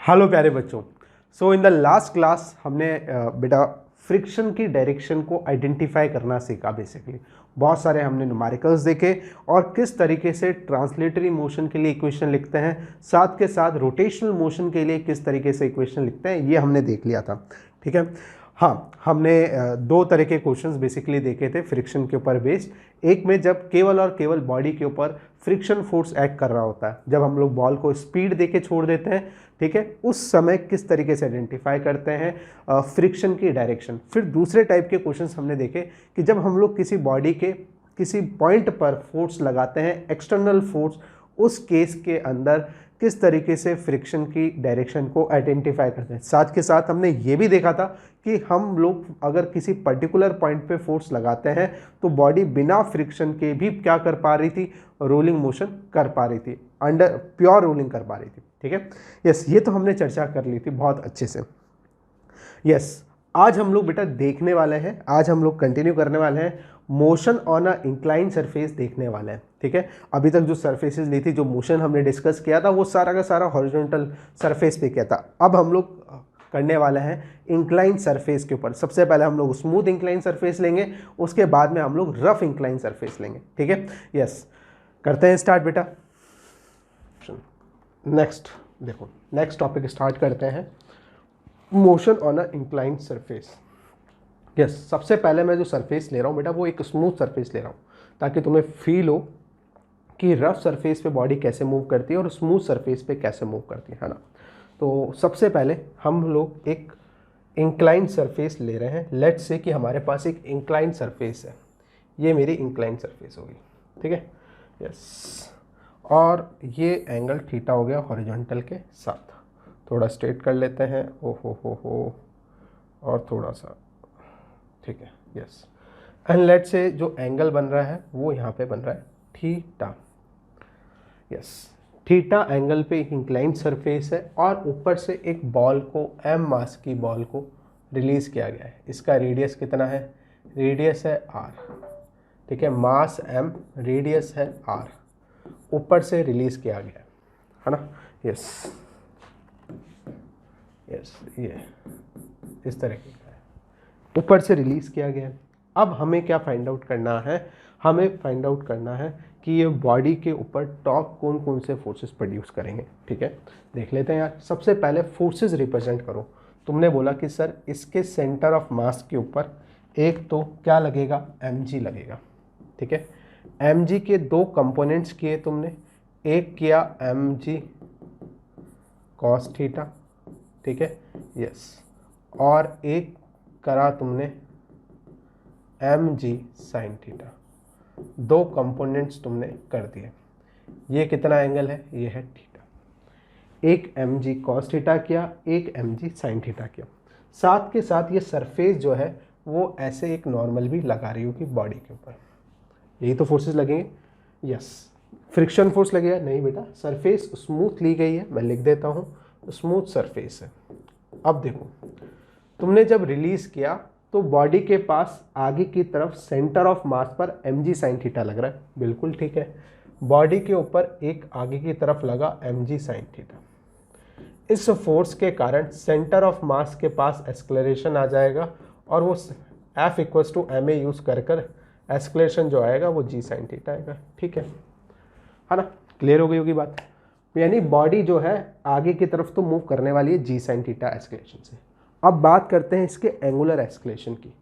Hello प्यारे बच्चों। In the last class हमने बेटा फ्रिक्शन की डायरेक्शन को आइडेंटिफाई करना सीखा। बेसिकली बहुत सारे हमने न्यूमेरिकल्स देखे और किस तरीके से ट्रांसलेटरी मोशन के लिए इक्वेशन लिखते हैं, साथ के साथ रोटेशनल मोशन के लिए किस तरीके से इक्वेशन लिखते हैं, ये हमने देख लिया था। ठीक है। हाँ, हमने दो तरह के क्वेश्चंस बेसिकली देखे थे फ्रिक्शन के ऊपर बेस्ड। एक में जब केवल और केवल बॉडी के ऊपर फ्रिक्शन फोर्स एक्ट कर रहा होता है, जब हम लोग बॉल को स्पीड देके छोड़ देते हैं, ठीक है, उस समय किस तरीके से आइडेंटिफाई करते हैं फ्रिक्शन की डायरेक्शन। फिर दूसरे टाइप के क्वेश्चंस हमने देखे कि जब हम लोग किसी बॉडी के किसी पॉइंट पर फोर्स लगाते हैं, एक्सटर्नल फोर्स, उस केस के अंदर किस तरीके से फ्रिक्शन की डायरेक्शन को आइडेंटिफाई करते हैं। साथ के साथ हमने ये भी देखा था कि हम लोग अगर किसी पर्टिकुलर पॉइंट पे फोर्स लगाते हैं तो बॉडी बिना फ्रिक्शन के भी क्या कर पा रही थी, रोलिंग मोशन कर पा रही थी, अंडर प्योर रोलिंग कर पा रही थी। ठीक है, यस, ये तो हमने चर्चा कर ली थी बहुत अच्छे से। यस, आज हम लोग बेटा देखने वाले हैं, आज हम लोग कंटिन्यू करने वाले हैं motion on a incline surface देखने वाले हैं। ठीक है, अभी तक जो सरफेसेस ली थी, जो मोशन हमने डिस्कस किया था, वो सारा का सारा हॉरिजॉन्टल सरफेस पे किया था। अब हम लोग करने वाले हैं इंक्लाइन सरफेस के ऊपर। सबसे पहले हम लोग स्मूथ इंक्लाइन सरफेस लेंगे, उसके बाद में हम लोग रफ इंक्लाइन सरफेस लेंगे। ठीक है, यस, करते हैं स्टार्ट बेटा। नेक्स्ट देखो, नेक्स्ट टॉपिक स्टार्ट करते हैं, motion on a incline surface. Yes, सबसे पहले मैं जो सरफेस ले रहा हूँ बेटा, वो एक स्मूथ सरफेस ले रहा हूँ, ताकि तुम्हें फील हो कि रफ सरफेस पे बॉडी कैसे मूव करती है और स्मूथ सरफेस पे कैसे मूव करती है ना। तो सबसे पहले हम लोग एक इंक्लाइन सरफेस ले रहे हैं। लेट्स से कि हमारे पास एक इंक्लाइन सरफेस है, ये मेरी इंक्लाइन सरफेस होगी। ठीक है, यस, और ये एंगल थीटा हो गया हॉरिजॉन्टल के साथ। थोड़ा स्ट्रेट कर लेते हैं, ओ हो, और थोड़ा सा, ठीक है, यस। एंड लेट से जो एंगल बन रहा है वो यहाँ पे बन रहा है थीटा। यस, थीटा एंगल पे एक इंक्लाइन सरफेस है और ऊपर से एक बॉल को, एम मास की बॉल को रिलीज किया गया है। इसका रेडियस कितना है, रेडियस है आर। ठीक है, मास एम, रेडियस है आर, ऊपर से रिलीज किया गया है ना। यस, यस, ये इस तरह का है, ऊपर से रिलीज किया गया है। अब हमें क्या फाइंड आउट करना है, हमें फाइंड आउट करना है कि ये बॉडी के ऊपर टॉर्क कौन कौन से फोर्सेस प्रोड्यूस करेंगे। ठीक है, देख लेते हैं यार। सबसे पहले फोर्सेस रिप्रेजेंट करो। तुमने बोला कि सर इसके सेंटर ऑफ मास के ऊपर एक तो क्या लगेगा, mg लगेगा। ठीक है, mg के दो कंपोनेंट्स किए तुमने, एक किया mg cos थीटा, ठीक है, यस, और एक करा तुमने mg sin थीटा। दो कंपोनेंट्स तुमने कर दिए। ये कितना एंगल है, ये है थीटा। एक mg cos थीटा किया, एक mg sin थीटा किया। साथ के साथ ये सरफेस जो है वो ऐसे एक नॉर्मल भी लगा रही होगी बॉडी के ऊपर। यही तो फोर्सेस लगेंगे। यस, फ्रिक्शन फोर्स लगेगा नहीं बेटा, सरफेस स्मूथ ली गई है, मैं लिख देता हूँ स्मूथ सरफेस है। अब देखो, तुमने जब रिलीज किया तो बॉडी के पास आगे की तरफ सेंटर ऑफ मास पर mg sin थीटा लग रहा है, बिल्कुल ठीक है। बॉडी के ऊपर एक आगे की तरफ लगा mg sin थीटा। इस फोर्स के कारण सेंटर ऑफ मास के पास एक्सलेरेशन आ जाएगा और वो F equals to ma use कर एक्सलेरेशन जो आएगा वो g sin थीटा आएगा। ठीक है ना, क्लियर हो गई होगी बात। यानी बॉडी जो है आगे की तरफ तो मूव करने वाली है g sin थीटा एक्सलेरेशन से। अब बात करते हैं इसके एंगुलर एक्सलेरेशन की।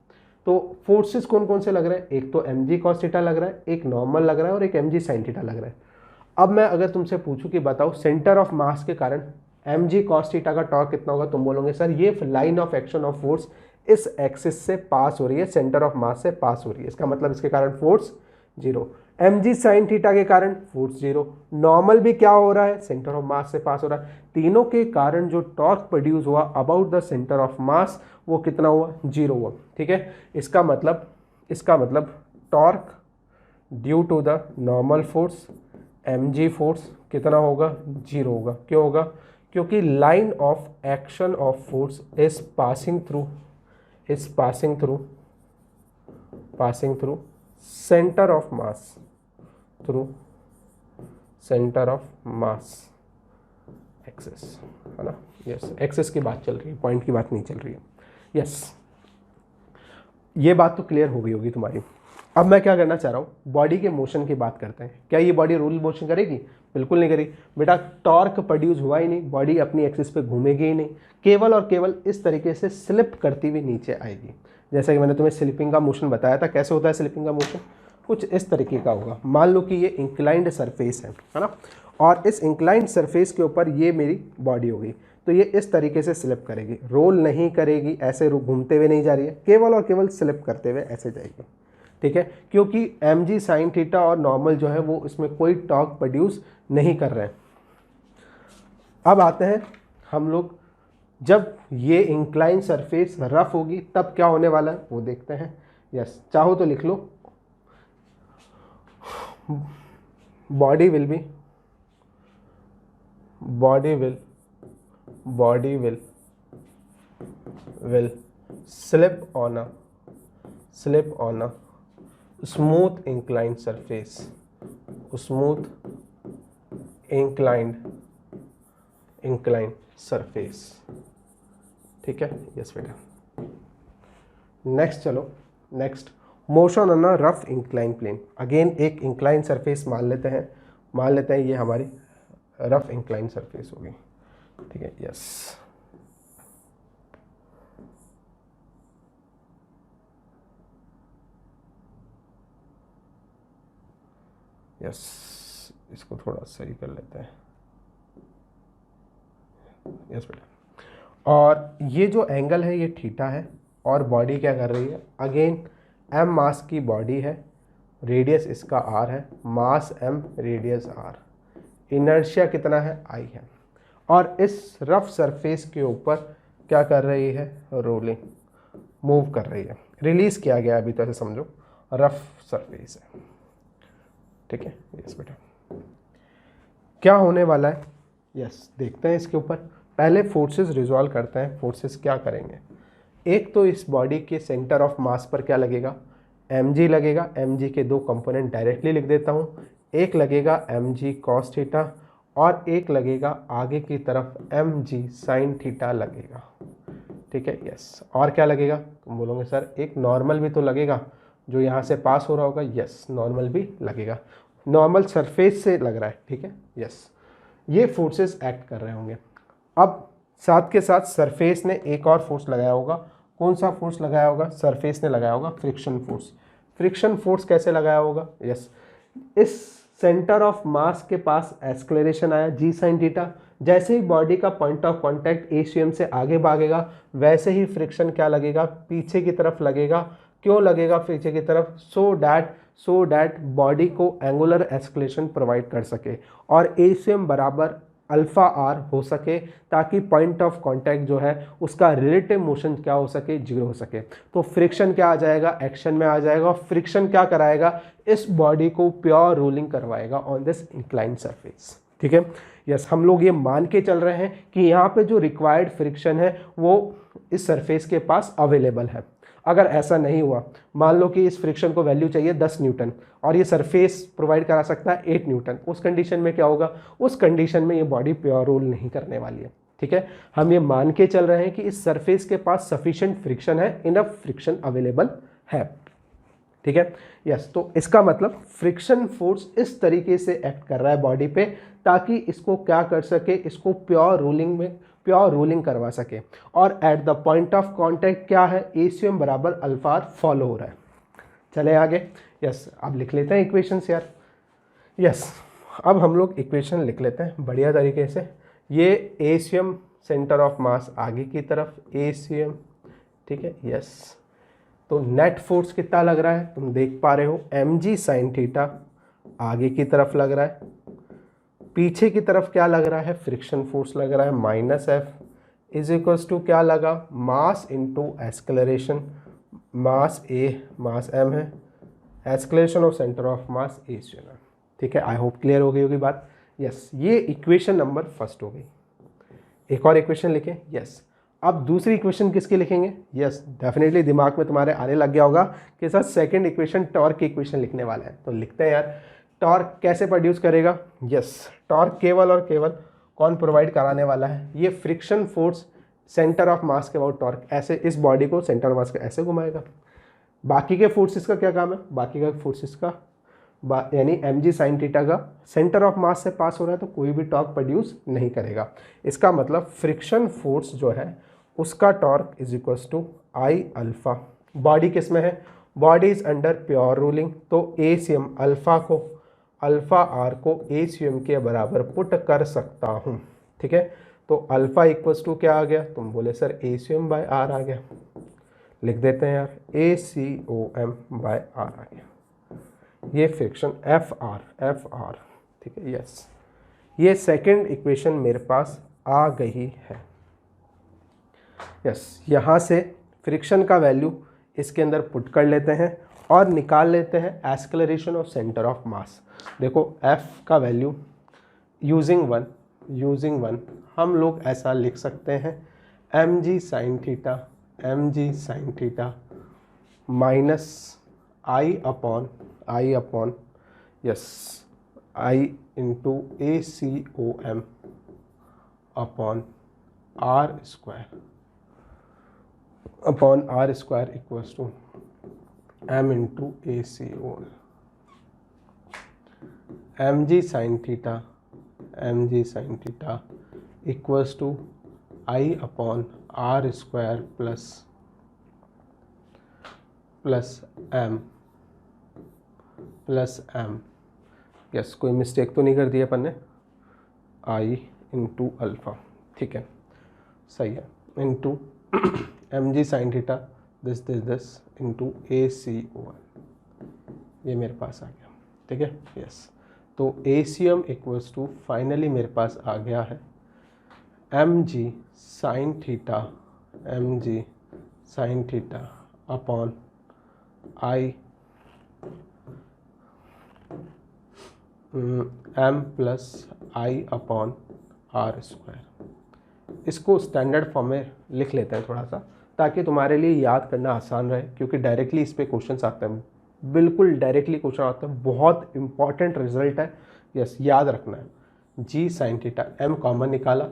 तो फोर्सेस कौन कौन से लग रहे हैं, एक तो mg cos थीटा लग रहा है, एक नॉर्मल लग रहा है और एक mg sin थीटा लग रहा है। अब मैं अगर तुमसे पूछूं कि बताओ सेंटर ऑफ मास के कारण mg cos थीटा का टॉर्क कितना होगा, तुम बोलोगे सर ये line of action of force इस एक्सिस से पास हो रही है, सेंटर ऑफ मास से पास हो रही है, इसका मतलब इसके कारण force zero. mg sin theta के कारण फोर्स जीरो। नॉर्मल भी क्या हो रहा है, सेंटर ऑफ मास से पास हो रहा है। तीनों के कारण जो टॉर्क प्रोड्यूस हुआ about the centre of mass वो कितना हुआ, जीरो हुआ। ठीक है, इसका मतलब torque due to the normal force mg force कितना होगा, जीरो होगा। क्यों होगा, क्योंकि line of action of force is passing through centre of mass, axis, है ना। यस, एक्सेस की बात चल रही है, पॉइंट की बात नहीं चल रही है। यस, ये बात तो क्लियर हो गई होगी तुम्हारी। अब मैं क्या करना चाह रहा हूँ, बॉडी के मोशन की बात करते हैं। क्या ये बॉडी रोल मोशन करेगी? बिल्कुल नहीं करेगी बेटा, टॉर्क प्रोड्यूस हुआ ही नहीं, बॉडी अपनी एक्सिस पे घूमेगी ही नहीं, केवल और केवल इस तरीके से स्लिप करती हुई नीचे आएगी। जैसा कि मैंने तुम्हें स्लिपिंग का मोशन बताया था, कैसे होता है स्लिपिंग का मोशन, कुछ इस तरीके का होगा। मान लो कि ये इंक्लाइंड सरफेस है ना, और इस इंक्लाइंड सरफेस के ऊपर ये मेरी बॉडी होगी, तो ये इस तरीके से स्लिप करेगी, रोल नहीं करेगी, ऐसे घूमते हुए नहीं जा रही है, केवल और केवल स्लिप करते हुए ऐसे जाएगी। ठीक है, क्योंकि mg साइन थीटा और नॉर्मल जो है वो इसमें कोई टॉर्क प्रोड्यूस नहीं कर रहे हैं। अब आते हैं हम लोग, जब ये इंक्लाइन सरफेस रफ होगी तब क्या होने वाला है वो देखते हैं। यस, चाहो तो लिख लो, body will slip on a smooth inclined surface, inclined surface। ठीक है, यस बेटा। नेक्स्ट चलो, next motion on a rough incline plane. Again एक इंक्लाइन सरफेस मान लेते हैं ये हमारी रफ इंक्लाइन सरफेस होगी। ठीक है, यस। यस, इसको थोड़ा सही कर लेते हैं। यस बेटा, और ये जो एंगल है ये थीटा है, और बॉडी क्या कर रही है, अगेन m मास की बॉडी है, रेडियस इसका r है, मास m, रेडियस r, इनर्शिया कितना है, I है, और इस रफ सरफेस के ऊपर क्या कर रही है, रोलिंग, मूव कर रही है। रिलीज किया गया अभी, तो ऐसे समझो रफ सरफेस है। ठीक है, यस बेटा। क्या होने वाला है, यस देखते हैं इसके ऊपर। पहले फोर्सेस रिजॉल्व करते हैं। फोर्सेस क्या करेंगे, एक तो इस बॉडी के सेंटर ऑफ मास पर क्या लगेगा, mg लगेगा। mg के दो कंपोनेंट डायरेक्टली लिख देता हूँ, एक लगेगा mg cos थीटा और एक लगेगा आगे की तरफ mg sin थीटा लगेगा। ठीक है, यस। और क्या लगेगा, तुम बोलोगे सर एक नॉर्मल भी तो लगेगा जो यहाँ से पास हो रहा होगा। यस, नॉर्मल भी लगेगा, नॉर्मल सरफेस से लग रहा है। ठीक है, यस। ये फोर्सेस एक्ट कर रहे होंगे। अब साथ के साथ सरफेस ने एक और फोर्स लगाया होगा। कौन सा फोर्स लगाया होगा, सरफेस ने लगाया होगा फ्रिक्शन फोर्स। फ्रिक्शन फोर्स कैसे लगाया होगा, यस, इस सेंटर ऑफ मास के पास एक्सेलरेशन आया g sin थीटा, जैसे ही बॉडी का पॉइंट ऑफ कांटेक्ट ACM से आगे भागेगा वैसे ही फ्रिक्शन क्या लगेगा, पीछे की तरफ लगेगा। क्यों लगेगा पीछे की तरफ, सो डैट बॉडी को एंगुलर एक्सेलरेशन प्रोवाइड कर सके और ACM बराबर अल्फा आर हो सके, ताकि पॉइंट ऑफ कांटेक्ट जो है उसका रिलेटिव मोशन क्या हो सके, जीरो हो सके। तो फ्रिक्शन क्या आ जाएगा, एक्शन में आ जाएगा, और फ्रिक्शन क्या कराएगा, इस बॉडी को प्योर रोलिंग करवाएगा ऑन दिस इंक्लाइंड सरफेस। ठीक है, यस। हम लोग ये मान के चल रहे हैं कि यहाँ पे जो रिक्वायर्ड फ्रिक्शन है वो इस सरफेस के पास अवेलेबल है। अगर ऐसा नहीं हुआ, मान लो कि इस फ्रिक्शन को वैल्यू चाहिए 10 न्यूटन और ये सरफेस प्रोवाइड करा सकता है 8 न्यूटन, उस कंडीशन में क्या होगा, उस कंडीशन में ये बॉडी प्योर रोल नहीं करने वाली है। ठीक है, हम ये मान के चल रहे हैं कि इस सरफेस के पास सफिशिएंट फ्रिक्शन है, इनफ फ्रिक्शन अवेलेबल है। ठीक है, यस। तो इसका मतलब फ्रिक्शन फोर्स इस तरीके से एक्ट कर रहा है बॉडी पे, ताकि इसको क्या कर सके, इसको प्योर रोलिंग करवा सके। और eight the point of contact क्या है, ACM बराबर अल्फा आर फॉलो हो रहा है। चले आगे, यस। अब लिख लेते हैं इक्वेशंस यार। यस, अब हम लोग इक्वेशन लिख लेते हैं बढ़िया तरीके से। ये ACM सेंटर ऑफ मास आगे की तरफ, ACM, ठीक है, यस। तो नेट फोर्स कितना लग रहा है, तुम देख पा रहे हो, mg sin थीटा आगे की तरफ लग रहा है, पीछे की तरफ क्या लग रहा है, फ्रिक्शन फोर्स लग रहा है, minus F is equals to क्या लगा, mass into acceleration, mass m है, acceleration of centre of mass ACM। ठीक है, आई होप क्लियर हो गई होगी बात। यस, ये इक्वेशन नंबर फर्स्ट हो गई। एक और इक्वेशन लिखें, यस। अब दूसरी इक्वेशन किसकी लिखेंगे, यस, डेफिनेटली दिमाग में तुम्हारे आने लग गया होगा कि सर सेकंड इक्वेशन टॉर्क की इक्वेशन लिखने वाला है। तो लिखते हैं यार, टॉर्क कैसे प्रोड्यूस करेगा, यस, टॉर्क केवल और केवल कौन प्रोवाइड कराने वाला है? ये friction force centre of mass के अबाउट टॉर्क, ऐसे इस बॉडी को सेंटर ऑफ मास के ऐसे घुमाएगा। बाकी के फोर्सेस का क्या काम है? बाकी का फोर्सेस का यानी mg sin थीटा का सेंटर ऑफ मास से पास हो रहा है तो कोई भी टॉर्क प्रोड्यूस नहीं करेगा। इसका मतलब फ्रिक्शन फोर्स जो है उसका torque is equals to I alpha. Body किस में है? Body is under pure rolling, तो ACM अल्फा आर को ACM के बराबर पुट कर सकता हूँ। ठीक है, तो अल्फा इक्वल्स टू क्या आ गया? तुम बोले सर ACM बाय आर आ गया। लिख देते हैं यार, ACOM बाय आर आ गया। ये फ्रिक्शन एफ आर, ठीक है, यस। ये सेकंड इक्वेशन मेरे पास आ गई है। यस, यहाँ से फ्रिक्शन का वैल्यू इसके अंदर पुट कर लेते हैं और निकाल लेते हैं एक्सेलरेशन ऑफ सेंटर ऑफ मास। देखो एफ का वैल्यू यूजिंग वन हम लोग ऐसा लिख सकते हैं mg sin theta minus I upon I into ACOM upon R square equals to m into ACOM। mg sin theta equals to I upon R square plus M. Yes, कोई mistake तो नहीं कर दिया अपन ने? आई इंटू अल्फा, ठीक है, सही है, into mg sin theta this into ACOM, ये मेरे पास आ गया। ठीक है, यस, तो ACM इक्वल्स टू फाइनली मेरे पास आ गया है mg sin theta upon I m plus I upon R square. इसको स्टैंडर्ड फॉर्म में लिख लेते हैं थोड़ा सा, ताकि तुम्हारे लिए याद करना आसान रहे, क्योंकि डायरेक्टली इस पे क्वेश्चन आते हैं, बिल्कुल डायरेक्टली क्वेश्चन आते हैं, बहुत इंपॉर्टेंट रिजल्ट है। यस, याद रखना है। g sin theta, m common निकाला,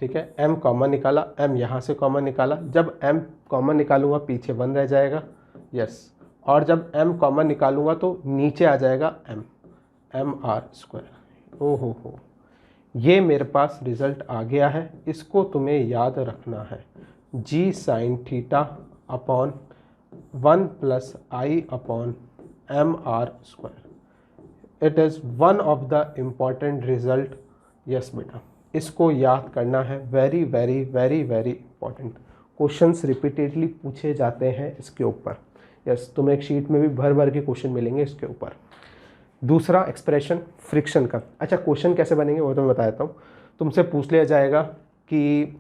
ठीक है, m कॉमन निकाला, m यहाँ से कॉमन निकाला, जब m कॉमन निकालूंगा पीछे 1 रह जाएगा, यस, और जब m कॉमन निकालूंगा तो नीचे आ जाएगा m आर स्क्वायर। हो, ये मेरे पास रिजल्ट आ गया है। इसको तुम्हें याद रखना है, g sin theta upon 1 plus I upon m R square. It is one of the important result. Yes बेटा, इसको याद करना है, very very very very important. Questions repeatedly पूछे जाते हैं इसके ऊपर। यस, तुम्हें एक शीट में भी भर भर के क्वेश्चन मिलेंगे इसके ऊपर। दूसरा एक्सप्रेशन फ्रिक्शन का। अच्छा, क्वेश्चन कैसे बनेंगे वो तो मैं बता देता हूँ। तुमसे पूछ लिया जाएगा कि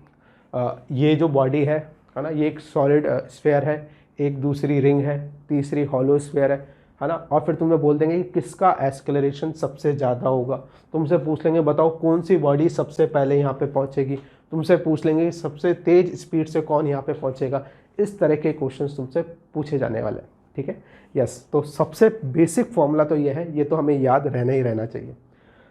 ये जो बॉडी है ना, ये एक सॉलिड स्फीयर है, एक दूसरी रिंग है, तीसरी हॉलो स्फीयर है ना, और फिर तुम्हें बोल देंगे कि किसका एक्सेलरेशन सबसे ज़्यादा होगा। तुमसे पूछ लेंगे बताओ कौन सी बॉडी सबसे पहले यहाँ पे पहुँचेगी। तुमसे पूछ लेंगे सबसे तेज़ स्पीड से कौन यहाँ पे पहुँचेगा। इस तरह के क्वेश्चंस तुमसे पूछे जाने वाले हैं। ठीक है, यस, तो सबसे बेसिक फॉर्मूला तो ये है, ये तो हमें याद रहना ही रहना चाहिए,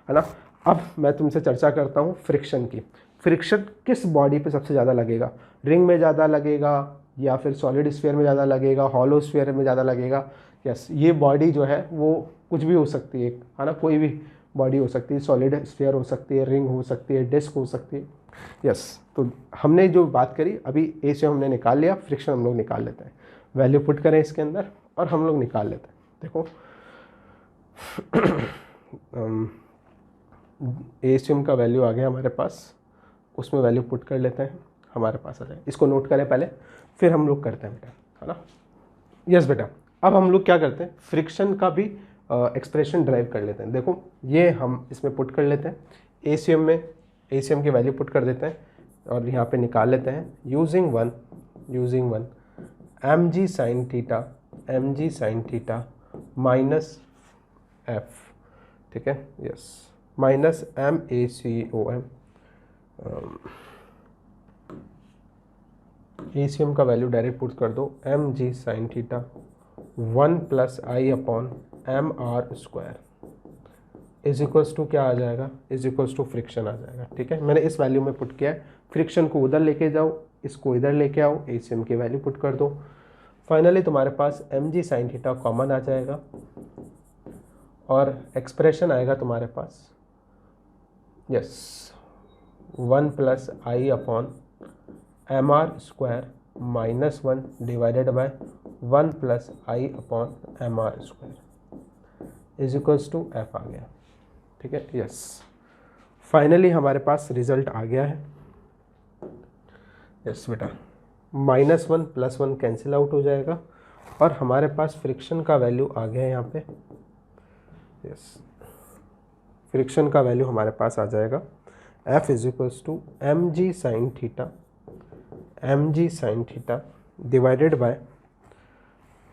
है ना। अब मैं तुमसे चर्चा करता हूँ फ्रिक्शन की। फ्रिक्शन किस बॉडी पे सबसे ज़्यादा लगेगा? रिंग में ज़्यादा लगेगा, या फिर सॉलिड स्फीयर में ज़्यादा लगेगा, हॉलो स्फीयर में ज़्यादा लगेगा? यस, ये बॉडी जो है वो कुछ भी हो सकती है ना, कोई भी बॉडी हो सकती है, सॉलिड स्फीयर हो सकती है, रिंग हो सकती है, डिस्क हो सकती है। यस, तो हमने जो बात करी अभी ACM हमने निकाल लिया, फ्रिक्शन हम लोग निकाल लेते हैं। वैल्यू पुट करें इसके अंदर और हम लोग निकाल लेते हैं। देखो ACM का वैल्यू आ गया हमारे पास, उसमें वैल्यू पुट कर लेते हैं, हमारे पास आ जाए। इसको नोट करें पहले, फिर हम लोग करते हैं बेटा, है ना। यस बेटा, अब हम लोग क्या करते हैं, फ्रिक्शन का भी एक्सप्रेशन ड्राइव कर लेते हैं। देखो ये हम इसमें पुट कर लेते हैं, ACM में ACM की वैल्यू पुट कर देते हैं और यहाँ पे निकाल लेते हैं using one mg sin theta minus f, ठीक है, यस, माइनस MACOM। ACM का वैल्यू डायरेक्ट पुट कर दो, mg sin theta 1 plus I upon m R square is equals to क्या आ जाएगा, इज इक्वल्स टू फ्रिक्शन आ जाएगा। ठीक है, मैंने इस वैल्यू में पुट किया है, फ्रिक्शन को उधर लेके जाओ, इसको इधर लेके आओ, एचएम की वैल्यू पुट कर दो। फाइनली तुम्हारे पास mg sin थीटा कॉमन आ जाएगा और एक्सप्रेशन आएगा तुम्हारे पास, yes, 1 plus I upon M R square minus 1 divided by 1 plus I upon M R square is equals to F आ गया। ठीक है, यस, फाइनली हमारे पास रिजल्ट आ गया है। यस बेटा, -1 + 1 कैंसिल आउट हो जाएगा और हमारे पास फ्रिक्शन का वैल्यू आ गया है यहाँ पे। यस, फ्रिक्शन का वैल्यू हमारे पास आ जाएगा F is equals to mg sin theta divided by,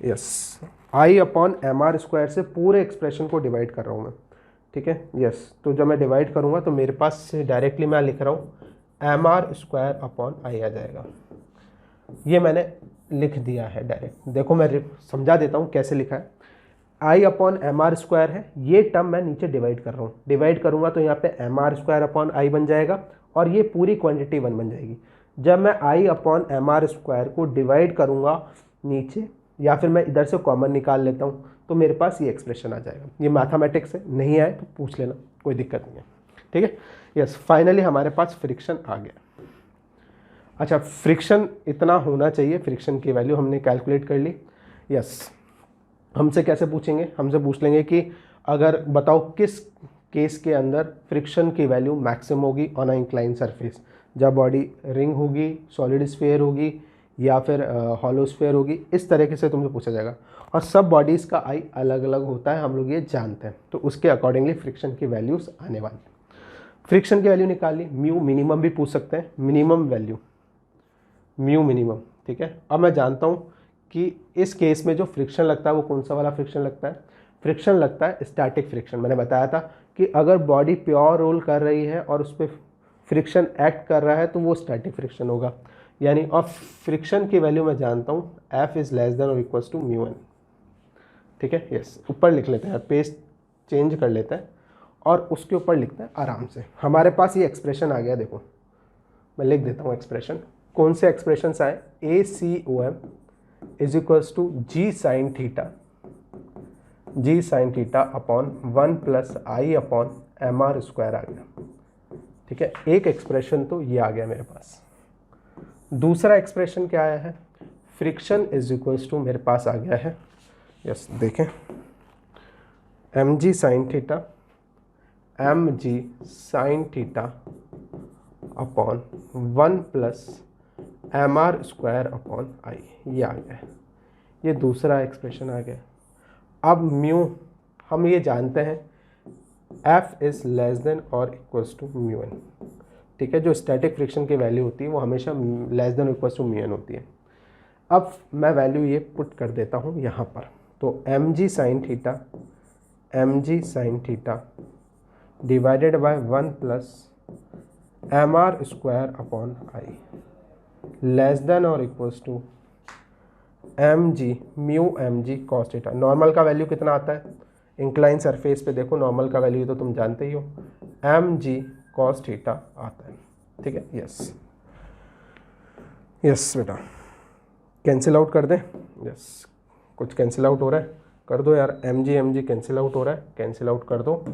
yes, I upon M R square से पूरे एक्सप्रेशन को डिवाइड कर रहा हूँ मैं। ठीक है, यस, तो जब मैं डिवाइड करूँगा तो मेरे पास से डायरेक्टली मैं लिख रहा हूँ M R square upon I आ जाएगा। ये मैंने लिख दिया है डायरेक्ट। देखो मैं समझा देता हूँ कैसे लिखा है। आई अपॉन एम आर स्क्वायर है, ये टर्म मैं नीचे डिवाइड कर रहा हूँ, डिवाइड करूँगा तो यहाँ पे M R square upon I बन जाएगा और ये पूरी क्वांटिटी 1 बन जाएगी। जब मैं आई अपॉन एम आर स्क्वायर को डिवाइड करूँगा नीचे, या फिर मैं इधर से कॉमन निकाल लेता हूँ, तो मेरे पास ये एक्सप्रेशन आ जाएगा। ये मैथमेटिक्स है, नहीं आए तो पूछ लेना, कोई दिक्कत नहीं है। ठीक है, यस, फाइनली हमारे पास फ्रिक्शन आ गया। अच्छा, फ्रिक्शन इतना होना चाहिए, फ्रिक्शन की वैल्यू हमने कैलकुलेट कर ली। यस, हमसे कैसे पूछेंगे, हमसे पूछ लेंगे कि अगर बताओ किस केस के अंदर फ्रिक्शन की वैल्यू मैक्सिमम होगी ऑन अ इंक्लाइन सरफेस, जब बॉडी रिंग होगी, सॉलिड स्फीयर होगी या फिर हॉलो स्फीयर होगी, इस तरीके से तुमसे पूछा जाएगा। और सब बॉडीज़ का आई अलग अलग होता है, हम लोग ये जानते हैं, तो उसके अकॉर्डिंगली फ्रिक्शन की वैल्यूज़ आने वाली है। फ्रिक्शन की वैल्यू निकाल ली, म्यू मिनिमम भी पूछ सकते हैं, मिनिमम वैल्यू म्यू मिनिमम। ठीक है, अब मैं जानता हूँ कि इस केस में जो फ्रिक्शन लगता है वो कौन सा वाला फ्रिक्शन लगता है, फ्रिक्शन लगता है स्टैटिक फ्रिक्शन। मैंने बताया था कि अगर बॉडी प्योर रोल कर रही है और उस पर फ्रिक्शन एक्ट कर रहा है तो वो स्टैटिक फ्रिक्शन होगा। यानी और फ्रिक्शन की वैल्यू मैं जानता हूँ F इज़ लेस देन और इक्वल्स टू μn। ठीक है, यस, ऊपर लिख लेते हैं, पेज चेंज कर लेते हैं और उसके ऊपर लिखते हैं आराम से। हमारे पास ये एक्सप्रेशन आ गया, देखो मैं लिख देता हूँ एक्सप्रेशन। कौन से एक्सप्रेशंस आए, ACOM is equals to G sin theta upon 1 plus I upon M R square आ गया। ठीक है, एक एक्सप्रेशन तो ये आ गया मेरे पास। दूसरा एक्सप्रेशन क्या आया है, फ्रिक्शन इज इक्वल्स टू मेरे पास आ गया है, यस देखें, mg sin theta upon 1 plus M R square upon I, ये आ गया है। ये दूसरा एक्सप्रेशन आ गया। अब म्यू हम ये जानते हैं F इज़ लेस देन और इक्वल्स टू μn। ठीक है, जो स्टैटिक फ्रिक्शन की वैल्यू होती है वो हमेशा लेस देन और इक्वल्स टू μn होती है। अब मैं वैल्यू ये पुट कर देता हूँ यहाँ पर, तो mg sin theta divided by 1 plus M R square upon I less than और equals to mg cos theta. Normal का वैल्यू कितना आता है, इंक्लाइन सरफेस पे देखो नॉर्मल का वैल्यू तो तुम जानते ही हो, mg cos थीटा आता है। ठीक है, यस यस बेटा, कैंसिल आउट कर दें, यस, कुछ कैंसिल आउट हो रहा है, कर दो यार, mg कैंसिल आउट हो रहा है, कैंसिल आउट कर दो।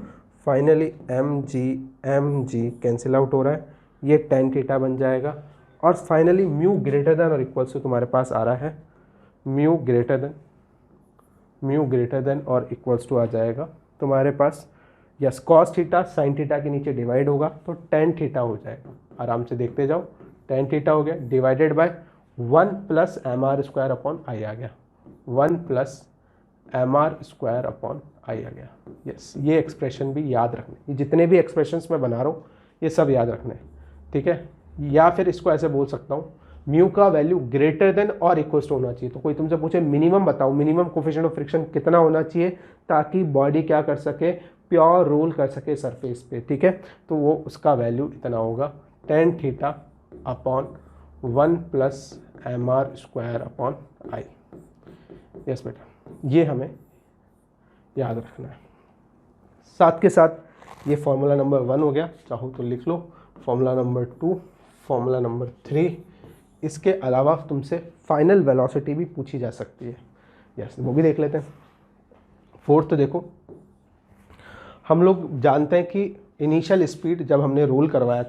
फाइनली mg कैंसिल आउट हो रहा है, ये tan थीटा बन जाएगा। और फाइनली म्यू ग्रेटर देन और इक्वल्स टू तुम्हारे पास आ रहा है, म्यू ग्रेटर देन और इक्वल्स टू आ जाएगा तुम्हारे पास, yes, cos theta sine theta के नीचे डिवाइड होगा तो tan थीटा हो जाएगा। आराम से देखते जाओ, tan थीटा हो गया divided by 1 plus M R square upon I आ गया, 1 plus M R square upon I आ गया। यस, ये एक्सप्रेशन भी याद रखने, ये जितने भी एक्सप्रेशंस मैं बना रहा हूँ ये सब याद रखने। ठीक है, या फिर इसको ऐसे बोल सकता हूँ, म्यू का वैल्यू ग्रेटर देन और इक्वल टू होना चाहिए। तो कोई तुमसे पूछे मिनिमम बताओ, मिनिमम कोफिशिएंट ऑफ फ्रिक्शन कितना होना चाहिए ताकि बॉडी क्या कर सके, प्योर रोल कर सके सरफेस पे। ठीक है, तो वो उसका वैल्यू इतना होगा, tan theta upon 1 plus M R square upon I. Yes बेटा, ये हमें याद रखना है। साथ के साथ ये फॉर्मूला नंबर 1 हो गया, चाहो तो लिख लो। फॉर्मूला नंबर 2, फॉर्मूला नंबर 3, इसके अलावा तुमसे फाइनल वेलोसिटी भी पूछी जा सकती है। यस, वो भी देख लेते हैं। फोर्थ देखो, हम लोग जानते हैं कि इनिशियल स्पीड जब हमने रोल कराया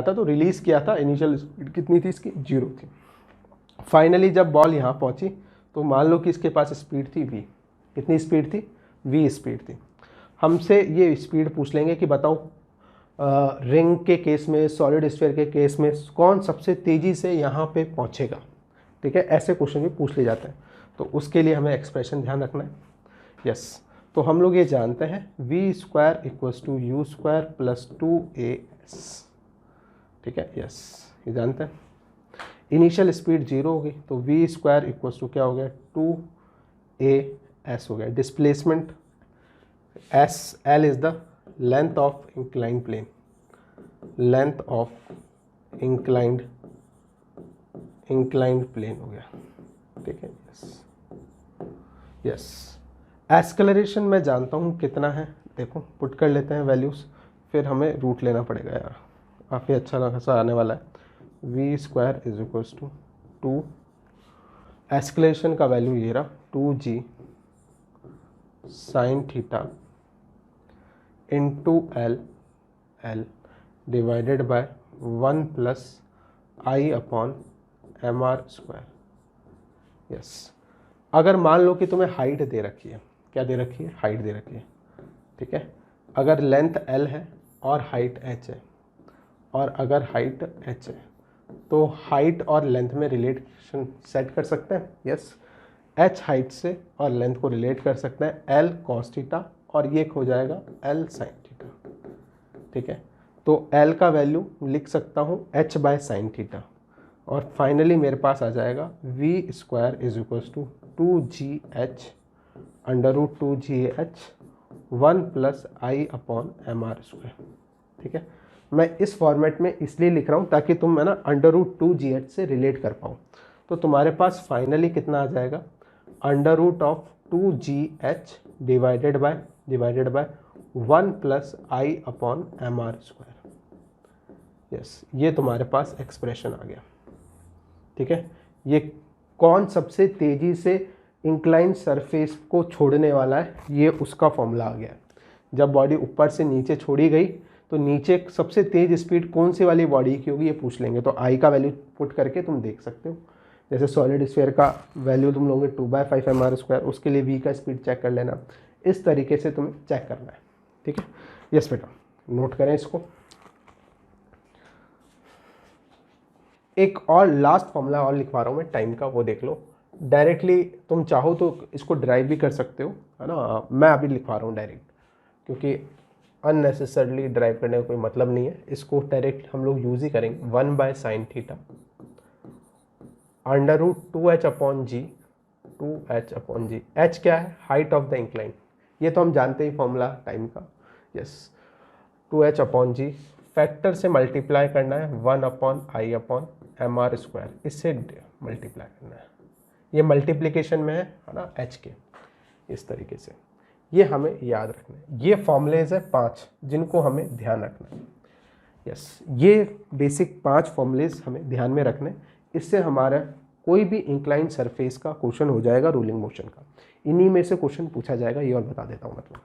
था तो रिलीज़ किया था, इनिशियल स्पीड कितनी थी इसकी, 0 थी। फाइनली जब बॉल यहाँ पहुँची तो मान लो कि इसके पास स्पीड थी v। कितनी स्पीड थी, v स्पीड थी। हमसे ये स्पीड पूछ लेंगे कि बताओ रिंग के केस में, सॉलिड स्फीयर के केस में कौन सबसे तेज़ी से यहाँ पे पहुँचेगा। ठीक है, ऐसे क्वेश्चन भी पूछ ले जाते हैं, तो उसके लिए हमें एक्सप्रेशन ध्यान रखना है। यस, तो हम लोग ये जानते हैं v² = u² + 2as। ठीक है, यस, ये जानते हैं। इनिशियल स्पीड 0 होगी तो v² क्या हो गया, 2as हो गया। Displacement l is the length of inclined plane, length of inclined plane हो गया। ठीक है, यस। एक्सेलरेशन मैं जानता हूँ कितना है, देखो पुट कर लेते हैं वैल्यूज़, फिर हमें रूट लेना पड़ेगा यार, काफ़ी अच्छा खासा आने वाला है। v² = 2, एक्सेलरेशन का वैल्यू ये रहा 2g sin theta into l divided by 1 + i/mr²। Yes, अगर मान लो कि तुम्हें हाइट दे रखी है, क्या दे रखी है, हाइट दे रखी है। ठीक है, अगर लेंथ l है और हाइट h है, और अगर हाइट h है तो हाइट और लेंथ में रिलेशन सेट कर सकते हैं। यस, h हाइट से और लेंथ को रिलेट कर सकते हैं, l cos थीटा और ये हो जाएगा l sin थीटा। ठीक है, तो l का वैल्यू लिख सकता हूँ h/sin थीटा, और फाइनली मेरे पास आ जाएगा v² = 2gh √2gh 1 + i/mr²। ठीक है, मैं इस फॉर्मेट में इसलिए लिख रहा हूँ ताकि तुम है ना √2gh से रिलेट कर पाओ। तो तुम्हारे पास फाइनली कितना आ जाएगा, √2gh divided by 1 + i/mr²। Yes, ये तुम्हारे पास एक्सप्रेशन आ गया। ठीक है, ये कौन सबसे तेज़ी से इंक्लाइन सरफेस को छोड़ने वाला है, ये उसका फॉर्मूला आ गया। जब बॉडी ऊपर से नीचे छोड़ी गई तो नीचे सबसे तेज़ स्पीड कौन सी वाली बॉडी की होगी, ये पूछ लेंगे। तो आई का वैल्यू पुट करके तुम देख सकते हो। जैसे सॉलिड स्फीयर का वैल्यू तुम लोगे 2/5 mr², उसके लिए v का स्पीड चेक कर लेना। इस तरीके से तुम्हें चेक करना है। ठीक है, यस बेटा, नोट करें इसको। एक और लास्ट फॉर्मूला और लिखवा रहा हूँ मैं टाइम का, वो देख लो। डायरेक्टली तुम चाहो तो इसको ड्राइव भी कर सकते हो, है ना। मैं अभी लिखवा रहा हूँ डायरेक्ट, क्योंकि अननेसेसरली ड्राइव करने का कोई मतलब नहीं है। इसको डायरेक्ट हम लोग यूज़ ही करेंगे। 1/sin theta √2h/g, 2h/g। h क्या है, हाइट ऑफ द इंक्लाइन, ये तो हम जानते ही फॉर्मूला टाइम का। यस, 2h/g फैक्टर से मल्टीप्लाई करना है 1/i/mr², इससे मल्टीप्लाई करना है। ये मल्टीप्लिकेशन में है ना h के, इस तरीके से। ये हमें याद रखना है। ये फॉर्मूलेज है 5 जिनको हमें ध्यान रखना है। यस, ये बेसिक 5 फॉर्मूलेज हमें ध्यान में रखने, इससे हमारा कोई भी इंक्लाइन सरफेस का क्वेश्चन हो जाएगा, रोलिंग मोशन का। इन्हीं में से क्वेश्चन पूछा जाएगा, ये और बता देता हूँ मतलब।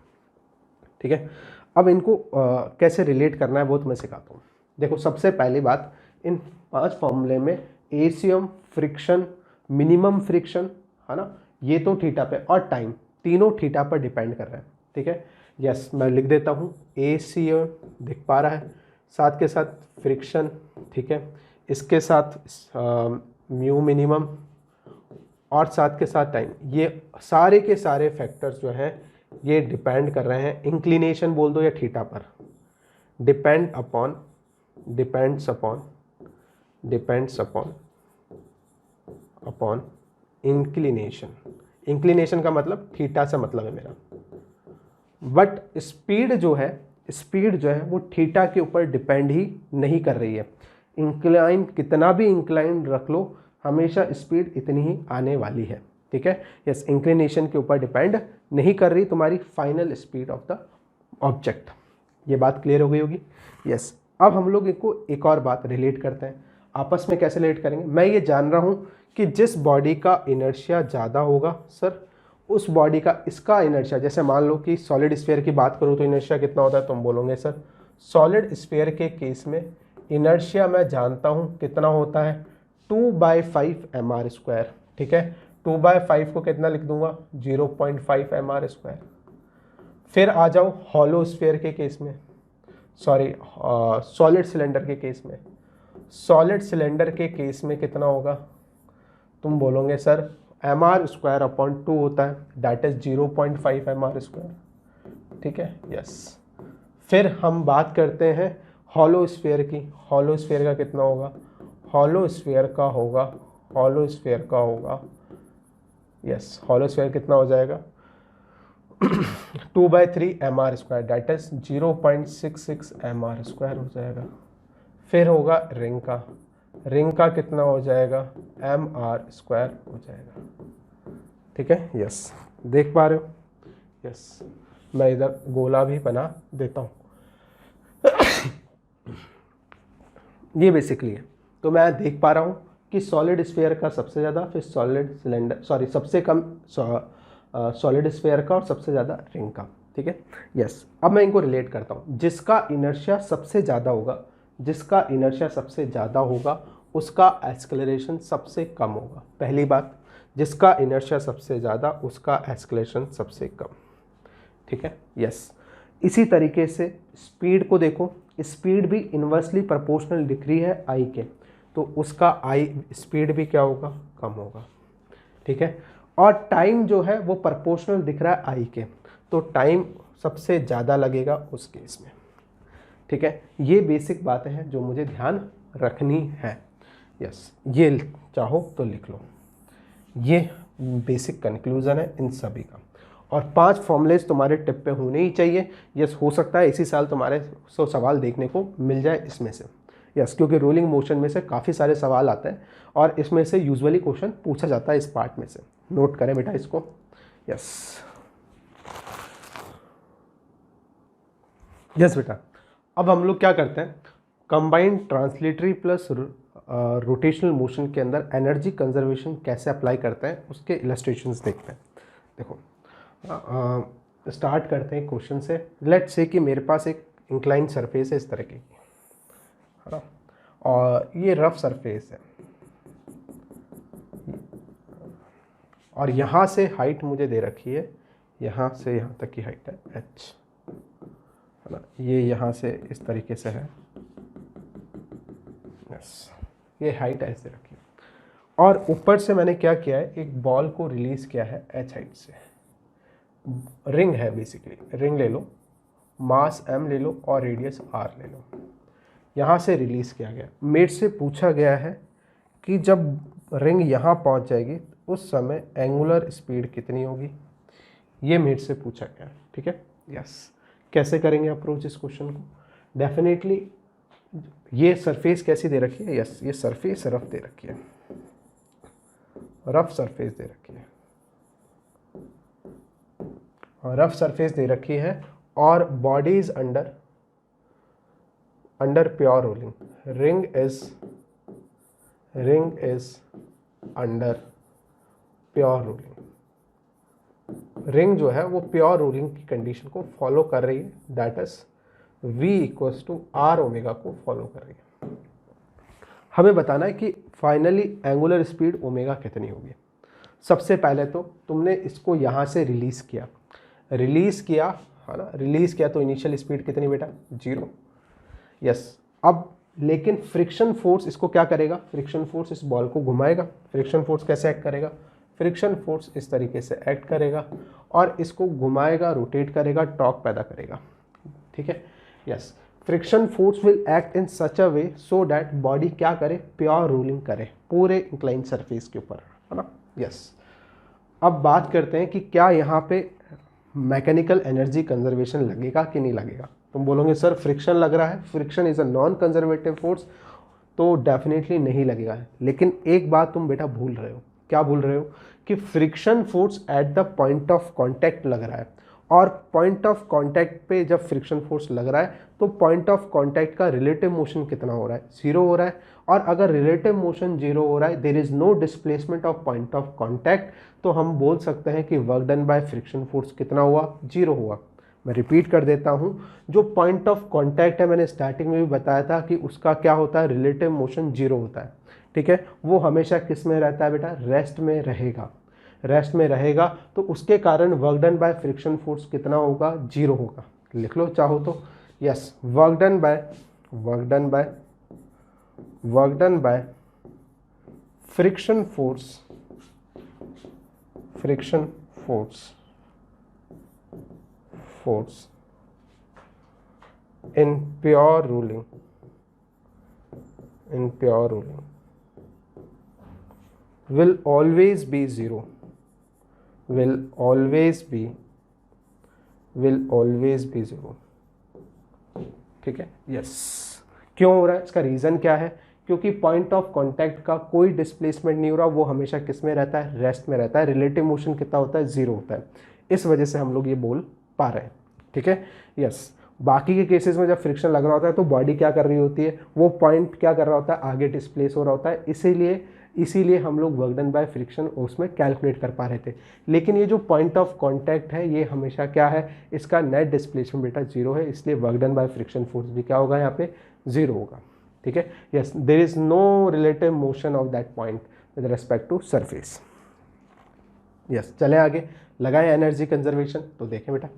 ठीक है, अब इनको कैसे रिलेट करना है वो तुम्हें सिखाता हूँ। देखो, सबसे पहली बात, इन 5 फॉर्मूले में एसीएम, फ्रिक्शन, मिनिमम फ्रिक्शन, है ना, ये तो थीटा पे, और टाइम, तीनों थीटा पर डिपेंड कर रहे हैं। ठीक है, यस, मैं लिख देता हूँ एसीएम, दिख पा रहा है, साथ के साथ फ्रिक्शन, ठीक है, इसके साथ म्यू मिनिमम, और साथ के साथ टाइम। ये सारे के सारे फैक्टर्स जो हैं ये डिपेंड कर रहे हैं, इंक्लिनेशन बोल दो या थीटा पर, डिपेंड्स अपॉन इंक्लिनेशन। इंक्लिनेशन का मतलब थीटा से मतलब है मेरा। बट स्पीड जो है वो थीटा के ऊपर डिपेंड ही नहीं कर रही है। इंक्लाइन कितना भी इंक्लाइन रख लो, हमेशा स्पीड इतनी ही आने वाली है। ठीक है। यस, इंक्लिनेशन के ऊपर डिपेंड नहीं कर रही तुम्हारी final speed of the object. ये बात क्लियर हो गई होगी। यस, अब हम लोग इनको एक और बात रिलेट करते हैं। आपस में कैसे रिलेट करेंगे? मैं ये जान रहा हूँ कि जिस बॉडी का इनर्शिया ज़्यादा होगा सर, उस बॉडी का इसका इनर्शिया, जैसे मान लो कि सॉलिड स्फीयर की बात करूँ तो इनर्शिया कितना होता है, तुम बोलोगे सर सॉलिड स्फीयर के केस में इनर्शिया मैं जानता हूँ कितना होता है, 2/5 mr²। ठीक है, 2/5 को कितना लिख दूंगा, 0.5 mr²। फिर आ जाओ हॉलो स्फीयर के केस में, सॉरी सॉलिड सिलेंडर के केस में। सॉलिड सिलेंडर के केस में कितना होगा, तुम बोलोगे सर mr²/2 होता है, दैट इज 0.5 mr²। ठीक है, यस। फिर हम बात करते हैं हॉलो स्फीयर की। हॉलो स्फीयर का कितना होगा, हॉलो स्फीयर का होगा यस, हॉलो स्फीयर कितना हो जाएगा 2/3 mr², दैट इज 0.66 mr² हो जाएगा। फिर होगा रिंग का, रिंग का कितना हो जाएगा, mr² हो जाएगा। ठीक है, यस, देख पा रहे हो? यस, मैं इधर गोला भी बना देता हूँ। ये बेसिकली है। तो मैं देख पा रहा हूँ कि सॉलिड स्फीयर का सबसे ज़्यादा, फिर सॉलिड सिलेंडर, सॉरी सबसे कम सॉलिड स्फीयर का और सबसे ज़्यादा रिंग का। ठीक है, यस। अब मैं इनको रिलेट करता हूँ। जिसका इनर्शिया सबसे ज़्यादा होगा उसका एक्सेलरेशन सबसे कम होगा। पहली बात, जिसका इनर्शिया सबसे ज़्यादा उसका एक्सेलरेशन सबसे कम। ठीक है, यस। इसी तरीके से स्पीड को देखो, स्पीड भी इन्वर्सली प्रोपोर्शनल दिख रही है आई के, तो उसका आई स्पीड भी क्या होगा, कम होगा। ठीक है, और टाइम जो है वो प्रोपोर्शनल दिख रहा है आई के, तो टाइम सबसे ज़्यादा लगेगा उस केस में। ठीक है, ये बेसिक बातें हैं जो मुझे ध्यान रखनी है। यस, ये चाहो तो लिख लो। ये बेसिक कंक्लूजन है इन सभी का। और 5 फॉर्मूलेज तुम्हारे टिप पे होने ही चाहिए। यस, हो सकता है इसी साल तुम्हारे 100 सवाल देखने को मिल जाए इसमें से। यस, क्योंकि रोलिंग मोशन में से काफ़ी सारे सवाल आते हैं और इसमें से यूजुअली क्वेश्चन पूछा जाता है इस पार्ट में से। नोट करें बेटा इसको। यस यस बेटा, अब हम लोग क्या करते हैं, combined translatory plus rotational motion के अंदर एनर्जी कंजर्वेशन कैसे अप्लाई करते हैं उसके इलस्ट्रेशंस देखते हैं। देखो, स्टार्ट करते हैं क्वेश्चन से। लेट्स से कि मेरे पास एक इंक्लाइन सरफेस है इस तरह की, है ना, और ये रफ सरफेस है, और यहाँ से हाइट मुझे दे रखी है, यहाँ से यहाँ तक की हाइट है h, है ना, ये यहाँ से इस तरीके से है। यस, ये हाइट ऐसे रखी है, और ऊपर से मैंने क्या किया है, एक बॉल को रिलीज किया है h हाइट से। रिंग है बेसिकली, रिंग ले लो, मास m ले लो और रेडियस r ले लो। यहाँ से रिलीज़ किया गया। मेरे से पूछा गया है कि जब रिंग यहाँ पहुँच जाएगी उस समय एंगुलर स्पीड कितनी होगी, ये मेरे से पूछा गया। ठीक है, यस। कैसे करेंगे अप्रोच इस क्वेश्चन को? डेफिनेटली ये सरफेस कैसी दे रखी है, यस, ये सरफेस रफ दे रखी है, रफ सरफेस दे रखी है, रफ सरफेस दे रखी है, और body is under pure rolling. Ring is under pure rolling. Ring जो है वो प्योर रोलिंग की कंडीशन को फॉलो कर रही है, that is v = r omega को फॉलो कर रही है। हमें बताना है कि फाइनली एंगुलर स्पीड ओमेगा कितनी होगी। सबसे पहले तो तुमने इसको यहाँ से रिलीज़ किया, है ना, रिलीज़ किया तो इनिशियल स्पीड कितनी बेटा, 0। यस, अब लेकिन फ्रिक्शन फोर्स इसको क्या करेगा, फ्रिक्शन फोर्स इस बॉल को घुमाएगा। फ्रिक्शन फोर्स कैसे एक्ट करेगा, फ्रिक्शन फोर्स इस तरीके से एक्ट करेगा और इसको घुमाएगा, रोटेट करेगा, टॉर्क पैदा करेगा। ठीक है, yes. Friction force will act in such a way so that body क्या करे, प्योर रोलिंग करे पूरे इंक्लाइन सरफेस के ऊपर, है ना। यस, अब बात करते हैं कि क्या यहाँ पे मैकेनिकल एनर्जी कंजर्वेशन लगेगा कि नहीं लगेगा। तुम बोलोगे सर फ्रिक्शन लग रहा है, friction is a non conservative force, तो डेफिनेटली नहीं लगेगा। लेकिन एक बात तुम बेटा भूल रहे हो, क्या बोल रहे हो कि friction force at the point of contact लग रहा है, और पॉइंट ऑफ कांटेक्ट पे जब फ्रिक्शन फोर्स लग रहा है तो पॉइंट ऑफ कांटेक्ट का रिलेटिव मोशन कितना हो रहा है, 0 हो रहा है। और अगर रिलेटिव मोशन 0 हो रहा है, there is no displacement of point of contact, तो हम बोल सकते हैं कि work done by friction force कितना हुआ, 0 हुआ। मैं रिपीट कर देता हूं, जो पॉइंट ऑफ कांटेक्ट है मैंने स्टार्टिंग में भी बताया था कि उसका क्या होता है, रिलेटिव मोशन 0 होता है, ठीक है। वो हमेशा किस में रहता है बेटा, रेस्ट में रहेगा, रेस्ट में रहेगा। तो उसके कारण work done by friction force कितना होगा, 0 होगा। लिख लो चाहो तो, yes, work done by friction force in pure ruling will always be 0, will always be 0, ठीक है। यस, क्यों हो रहा है, इसका रीज़न क्या है, क्योंकि पॉइंट ऑफ कांटेक्ट का कोई डिस्प्लेसमेंट नहीं हो रहा, वो हमेशा किस में रहता है, रेस्ट में रहता है। रिलेटिव मोशन कितना होता है, 0 होता है। इस वजह से हम लोग ये बोल पा रहे हैं, ठीक है। यस, बाकी के केसेस में जब फ्रिक्शन लग रहा होता है तो बॉडी क्या कर रही होती है, वो पॉइंट क्या कर रहा होता है, आगे डिस्प्लेस हो रहा होता है, इसीलिए हम लोग वर्क डन बाय फ्रिक्शन उसमें कैलकुलेट कर पा रहे थे। लेकिन ये जो पॉइंट ऑफ कांटेक्ट है ये हमेशा क्या है, इसका नेट डिस्प्लेसमेंट बेटा 0 है, इसलिए work done by friction force भी क्या होगा, यहाँ पे 0 होगा, ठीक है। Yes, there is no relative motion of that point with respect to surface. Yes, चले आगे, लगाएं एनर्जी कंजर्वेशन, तो देखें बेटा।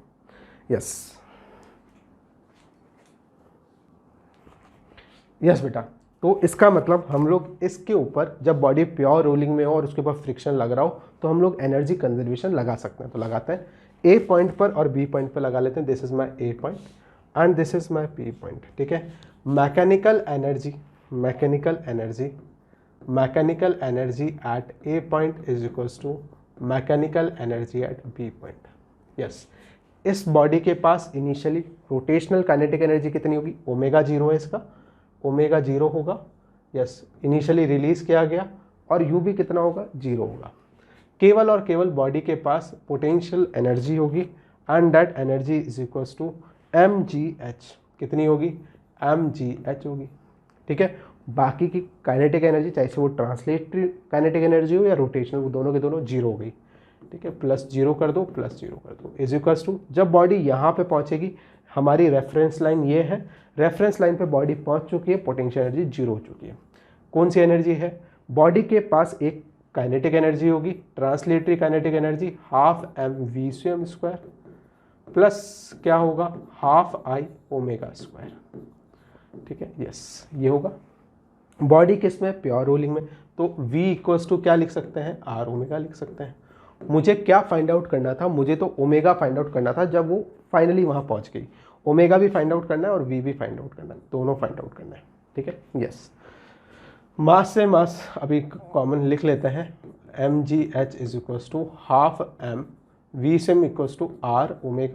यस बेटा, तो इसका मतलब हम लोग इसके ऊपर जब बॉडी प्योर रोलिंग में हो और उसके ऊपर फ्रिक्शन लग रहा हो तो हम लोग एनर्जी कंजर्वेशन लगा सकते हैं। तो लगाते हैं, ए पॉइंट पर और बी पॉइंट पर लगा लेते हैं। This is my A point and this is my B point, ठीक है। Mechanical energy at A point is equals to mechanical energy at B point. Yes, इस बॉडी के पास इनिशियली रोटेशनल काइनेटिक एनर्जी कितनी होगी, ओमेगा 0 है, इसका omega 0 होगा। यस, इनिशियली रिलीज किया गया, और यू भी कितना होगा, 0 होगा। केवल और केवल बॉडी के पास पोटेंशियल एनर्जी होगी and that energy is equals to mgh, कितनी होगी, mgh होगी, ठीक है। बाकी की काइनेटिक एनर्जी, चाहे से वो ट्रांसलेटरी काइनेटिक एनर्जी हो या रोटेशनल, वो दोनों के दोनों 0 हो गई, ठीक है। +0 कर दो, +0 कर दो, इज इक्वल्स टू, जब बॉडी यहाँ पे पहुँचेगी, हमारी रेफरेंस लाइन ये है, रेफरेंस लाइन पे बॉडी पहुँच चुकी है, पोटेंशियल एनर्जी 0 हो चुकी है। कौन सी एनर्जी है, बॉडी के पास एक काइनेटिक एनर्जी होगी, translatory kinetic energy ½mv², plus क्या होगा, ½ I⍵², ठीक है। यस, ये होगा बॉडी किस में, प्योर रोलिंग में, तो v इक्वल्स टू क्या लिख सकते हैं, R⍵ लिख सकते हैं। मुझे क्या फाइंड आउट करना था, मुझे तो ओमेगा फाइंड आउट करना था जब वो फाइनली वहाँ पहुँच गई। ओमेगा भी फाइंड आउट करना है और v भी फाइंड आउट करना है, दोनों फाइंड आउट करना है, ठीक है। यस, मास से मास अभी कॉमन लिख लेते हैं, mgh is equals to ½ v सिम इक्वल्स टू R⍵,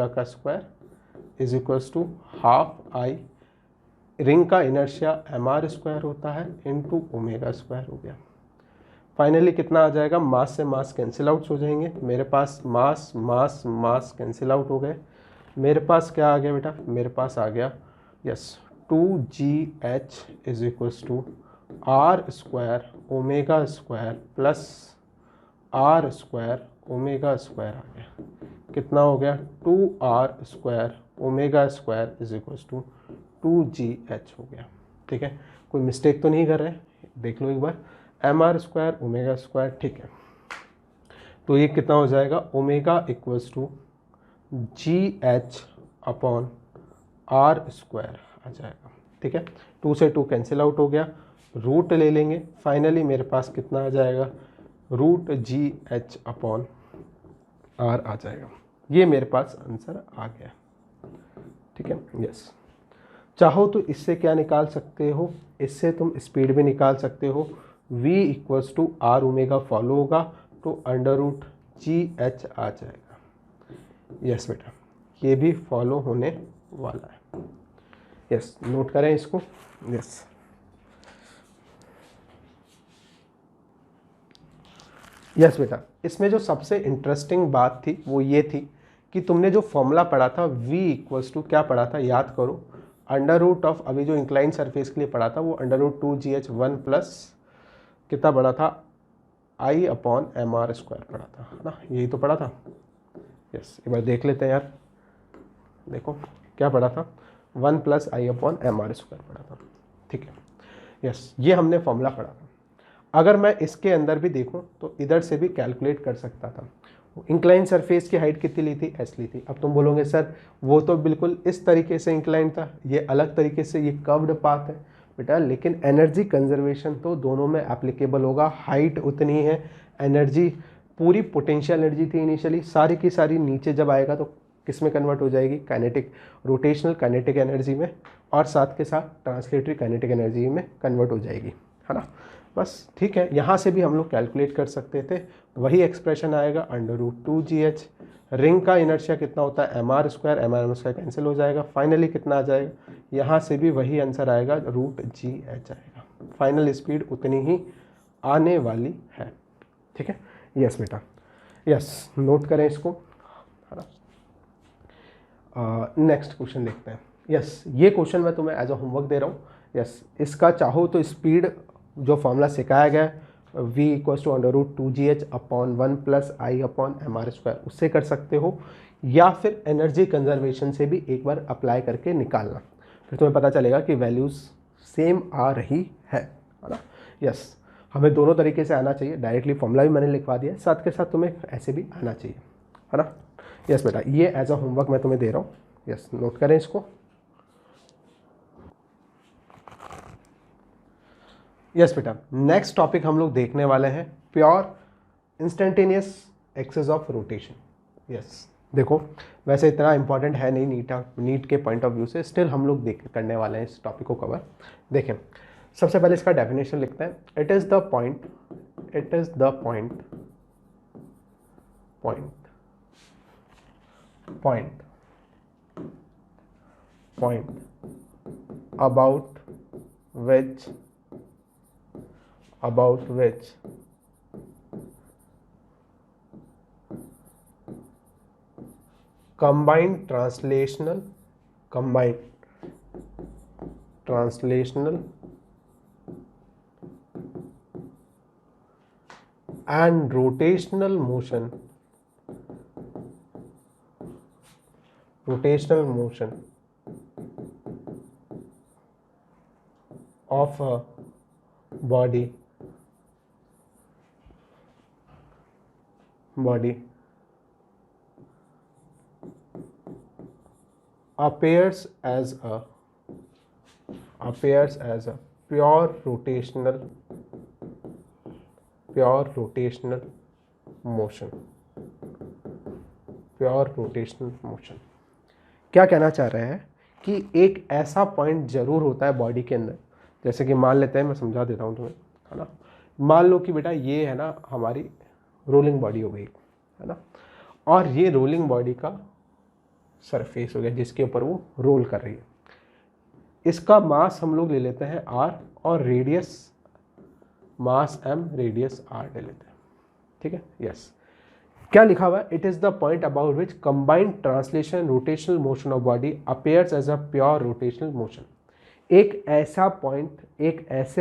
का square is equals to ½ I, ring का इनर्शिया mr² होता है इंटू ω² हो गया। फाइनली कितना आ जाएगा, मास से मास कैंसिल आउट हो जाएंगे, मेरे पास मास कैंसिल आउट हो गए। मेरे पास क्या आ गया बेटा, मेरे पास आ गया, yes, 2gh is equals to R² ω² plus R² ω² आ गया। कितना हो गया, 2R² ω² is equals to 2gh हो गया, ठीक है। कोई मिस्टेक तो नहीं कर रहे, देख लो एक बार, mr² ω², ठीक है। तो ये कितना हो जाएगा, omega equals to gh upon R² आ जाएगा, ठीक है। 2 से 2 कैंसिल आउट हो गया, रूट ले लेंगे, फाइनली मेरे पास कितना आ जाएगा, √gh अपॉन R आ जाएगा। ये मेरे पास आंसर आ गया, ठीक है। यस, चाहो तो इससे क्या निकाल सकते हो, इससे तुम स्पीड भी निकाल सकते हो। v equals to R⍵ follow होगा तो √gh आ जाएगा। यस बेटा, ये भी फॉलो होने वाला है। यस, नोट करें इसको। यस, यस बेटा, इसमें जो सबसे इंटरेस्टिंग बात थी वो ये थी कि तुमने जो फॉर्मूला पढ़ा था v इक्वल्स टू क्या पढ़ा था, याद करो, अंडर रूट ऑफ, अभी जो इंक्लाइन सरफेस के लिए पढ़ा था वो अंडर रूट 2gh1 प्लस कितना पढ़ा था, i upon M R square पढ़ा था, है ना, यही तो पढ़ा था। यस, एक बार देख लेते हैं यार, देखो क्या पढ़ा था, 1 plus I upon M R square पढ़ा था, ठीक है। यस, ये हमने फॉर्मूला पढ़ा था। अगर मैं इसके अंदर भी देखूं तो इधर से भी कैलकुलेट कर सकता था। इंक्लाइन सरफेस की हाइट कितनी ली थी, एस ली थी। अब तुम बोलोगे सर वो तो बिल्कुल इस तरीके से इंक्लाइन था, ये अलग तरीके से, ये कर्व्ड पाथ है बेटा, लेकिन एनर्जी कंजर्वेशन तो दोनों में एप्लीकेबल होगा। हाइट उतनी है, एनर्जी पूरी पोटेंशियल एनर्जी थी इनिशियली, सारी की सारी नीचे जब आएगा तो किस में कन्वर्ट हो जाएगी, काइनेटिक, रोटेशनल काइनेटिक एनर्जी में, और साथ के साथ ट्रांसलेटरी काइनेटिक एनर्जी में कन्वर्ट हो जाएगी, है ना। बस ठीक है, यहाँ से भी हम लोग कैलकुलेट कर सकते थे, वही एक्सप्रेशन आएगा अंडर रूट 2gh। रिंग का इनर्शिया कितना होता है, M R square, M R square cancel हो जाएगा, फाइनली कितना आ जाएगा, यहाँ से भी वही आंसर आएगा, रूट gh आएगा। फाइनल स्पीड उतनी ही आने वाली है, ठीक है। यस बेटा, यस, नोट करें इसको, है ना। नेक्स्ट क्वेश्चन देखते हैं। यस, ये क्वेश्चन मैं तुम्हें एज अ होमवर्क दे रहा हूँ। यस, इसका चाहो तो स्पीड जो फॉर्मूला सिखाया गया है v equals to under root 2gh upon 1 plus I upon M R square, उससे कर सकते हो, या फिर एनर्जी कंजर्वेशन से भी एक बार अप्लाई करके निकालना, फिर तुम्हें पता चलेगा कि वैल्यूज़ सेम आ रही है ना। यस, हमें दोनों तरीके से आना चाहिए, डायरेक्टली फॉर्मूला भी मैंने लिखवा दिया है, साथ के साथ तुम्हें ऐसे भी आना चाहिए, है ना। यस बेटा, ये एज अ होमवर्क मैं तुम्हें दे रहा हूँ। यस, नोट करें इसको। यस बेटा, नेक्स्ट टॉपिक हम लोग देखने वाले हैं pure instantaneous axis of rotation. Yes, देखो वैसे इतना इंपॉर्टेंट है नहीं नीट के पॉइंट ऑफ व्यू से, स्टिल हम लोग करने वाले हैं इस टॉपिक को कवर। देखें, सबसे पहले इसका डेफिनेशन लिखते हैं। It is the point about which combined translational and rotational motion of a body appears as a pure rotational motion। क्या कहना चाह रहे हैं कि एक ऐसा पॉइंट जरूर होता है बॉडी के अंदर, जैसे कि मान लेते हैं, मैं समझा देता हूँ तुम्हें, है ना। मान लो कि बेटा ये है ना हमारी रोलिंग बॉडी हो गई, है ना, और ये रोलिंग बॉडी का सरफेस हो गया जिसके ऊपर वो रोल कर रही है। इसका मास हम लोग ले लेते हैं r, और रेडियस मास m, रेडियस r ले लेते हैं, ठीक है। यस, क्या लिखा हुआ है, it is the point about which combined translation rotational motion of body appears as a pure rotational motion. एक ऐसा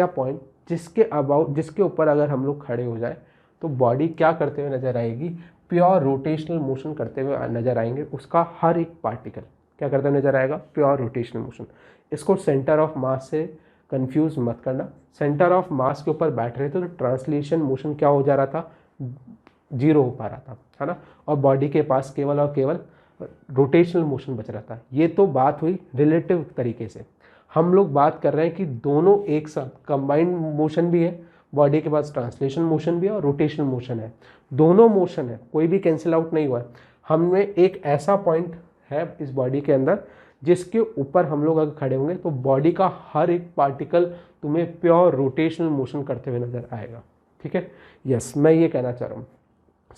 पॉइंट जिसके ऊपर अगर हम लोग खड़े हो जाए तो बॉडी क्या करते हुए नजर आएगी, प्योर रोटेशनल मोशन करते हुए नजर आएंगे। उसका हर एक पार्टिकल क्या करते हुए नजर आएगा, प्योर रोटेशनल मोशन। इसको सेंटर ऑफ मास से कंफ्यूज मत करना, सेंटर ऑफ मास के ऊपर बैठ रहे थे तो ट्रांसलेशन मोशन क्या हो जा रहा था, जीरो हो पा रहा था, है ना, और बॉडी के पास केवल और केवल रोटेशनल मोशन बच रहा था। ये तो बात हुई रिलेटिव तरीके से। हम लोग बात कर रहे हैं कि दोनों एक साथ कंबाइंड मोशन भी है, बॉडी के पास ट्रांसलेशन मोशन भी है और रोटेशनल मोशन है, दोनों मोशन है, कोई भी कैंसिल आउट नहीं हुआ है। हमने एक ऐसा पॉइंट है इस बॉडी के अंदर जिसके ऊपर हम लोग अगर खड़े होंगे तो बॉडी का हर एक पार्टिकल तुम्हें प्योर रोटेशनल मोशन करते हुए नजर आएगा, ठीक है। यस, मैं ये कहना चाह रहा हूँ,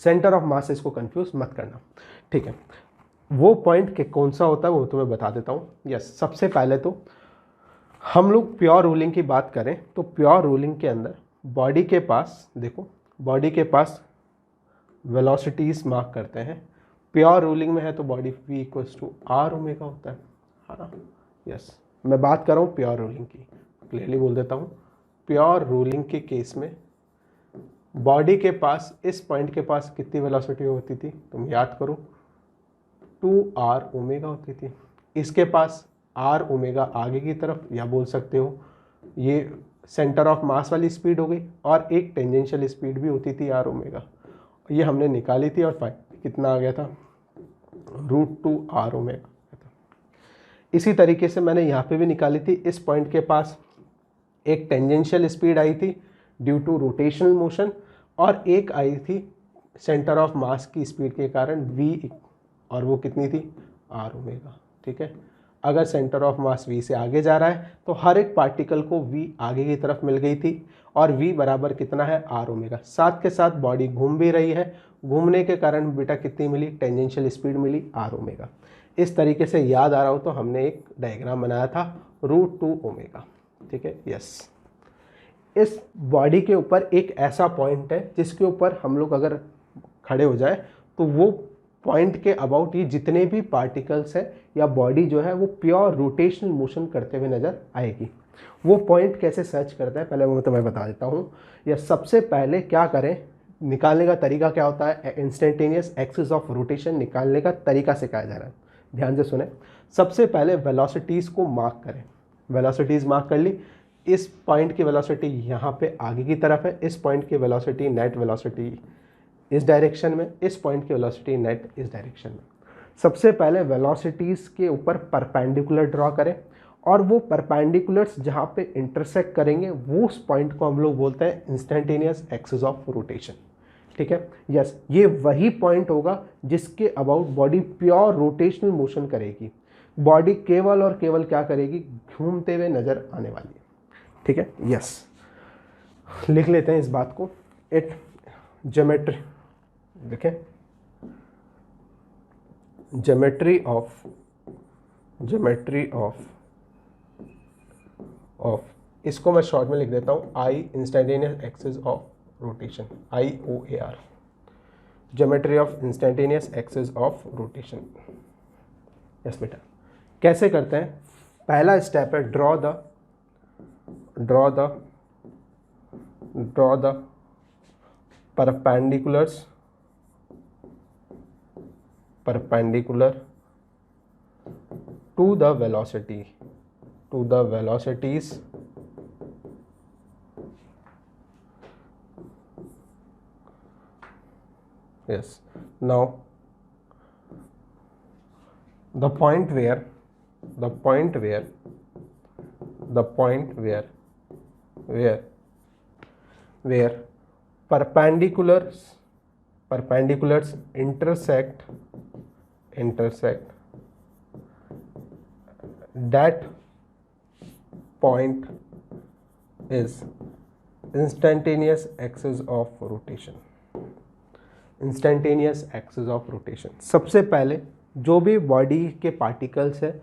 सेंटर ऑफ मास से इसको कंफ्यूज मत करना, ठीक है। वो पॉइंट के कौन सा होता है वो तुम्हें बता देता हूँ। यस, सबसे पहले तो हम लोग प्योर रोलिंग की बात करें तो प्योर रोलिंग के अंदर बॉडी के पास देखो, बॉडी के पास वेलोसिटीज मार्क करते हैं। प्योर रूलिंग में है तो body v equals to R omega होता है ना। यस, मैं बात कर रहा हूँ प्योर रूलिंग की, क्लियरली बोल देता हूँ। प्योर रूलिंग के केस में बॉडी के पास, इस पॉइंट के पास कितनी वेलोसिटी होती थी, तुम याद करो, 2r ओमेगा होती थी। इसके पास r ओमेगा आगे की तरफ, या बोल सकते हो ये सेंटर ऑफ मास वाली स्पीड हो गई, और एक टेंजेंशियल स्पीड भी होती थी r ओमेगा, ये हमने निकाली थी, और कितना आ गया था, √2r ओमेगा। इसी तरीके से मैंने यहाँ पे भी निकाली थी। इस पॉइंट के पास एक टेंजेंशियल स्पीड आई थी ड्यू टू रोटेशनल मोशन, और एक आई थी सेंटर ऑफ मास की स्पीड के कारण v, और वो कितनी थी, r ओमेगा। ठीक है, अगर सेंटर ऑफ मास v से आगे जा रहा है तो हर एक पार्टिकल को v आगे की तरफ मिल गई थी, और v बराबर कितना है, r ओमेगा। साथ के साथ बॉडी घूम भी रही है, घूमने के कारण बेटा कितनी मिली, टेंजेंशियल स्पीड मिली, r ओमेगा। इस तरीके से याद आ रहा हो तो हमने एक डायग्राम बनाया था √2 ओमेगा। ठीक है, यस। इस बॉडी के ऊपर एक ऐसा पॉइंट है जिसके ऊपर हम लोग अगर खड़े हो जाए तो वो पॉइंट के अबाउट ये जितने भी पार्टिकल्स है या बॉडी जो है वो प्योर रोटेशनल मोशन करते हुए नजर आएगी। वो पॉइंट कैसे सर्च करता है पहले वो तो मैं बता देता हूँ। या सबसे पहले क्या करें, निकालने का तरीका क्या होता है, इंस्टेंटेनियस एक्सिस ऑफ रोटेशन निकालने का तरीका सिखाया जा रहा है, ध्यान से सुने। सबसे पहले वेलोसिटीज़ को मार्क करें, वेलोसिटीज़ मार्क कर ली। इस पॉइंट की वेलोसिटी यहाँ पे आगे की तरफ है, इस पॉइंट की वेलोसिटी नेट वेलोसिटी इस डायरेक्शन में, इस पॉइंट की वेलोसिटी नेट इस डायरेक्शन में। सबसे पहले वेलोसिटीज़ के ऊपर परपेंडिकुलर ड्रॉ करें, और वो परपेंडिकुलर्स जहाँ पे इंटरसेक्ट करेंगे वो उस पॉइंट को हम लोग बोलते हैं इंस्टेंटेनियस एक्सिस ऑफ रोटेशन। ठीक है, यस, ये वही पॉइंट होगा जिसके about body pure rotational motion करेगी। बॉडी केवल और केवल क्या करेगी, घूमते हुए नजर आने वाली है। ठीक है, यस, लिख लेते हैं इस बात को। इट ज्योमेट्री, देखें, ज्योमेट्री ऑफ इसको मैं शॉर्ट में लिख देता हूँ I instantaneous axis of rotation, IOAR, geometry of instantaneous axis of rotation. Yes बेटा, कैसे करते हैं, पहला स्टेप है draw the perpendicular to the velocities yes, now the point where perpendiculars intersect, that point is instantaneous axis of rotation। सबसे पहले जो भी बॉडी के पार्टिकल्स है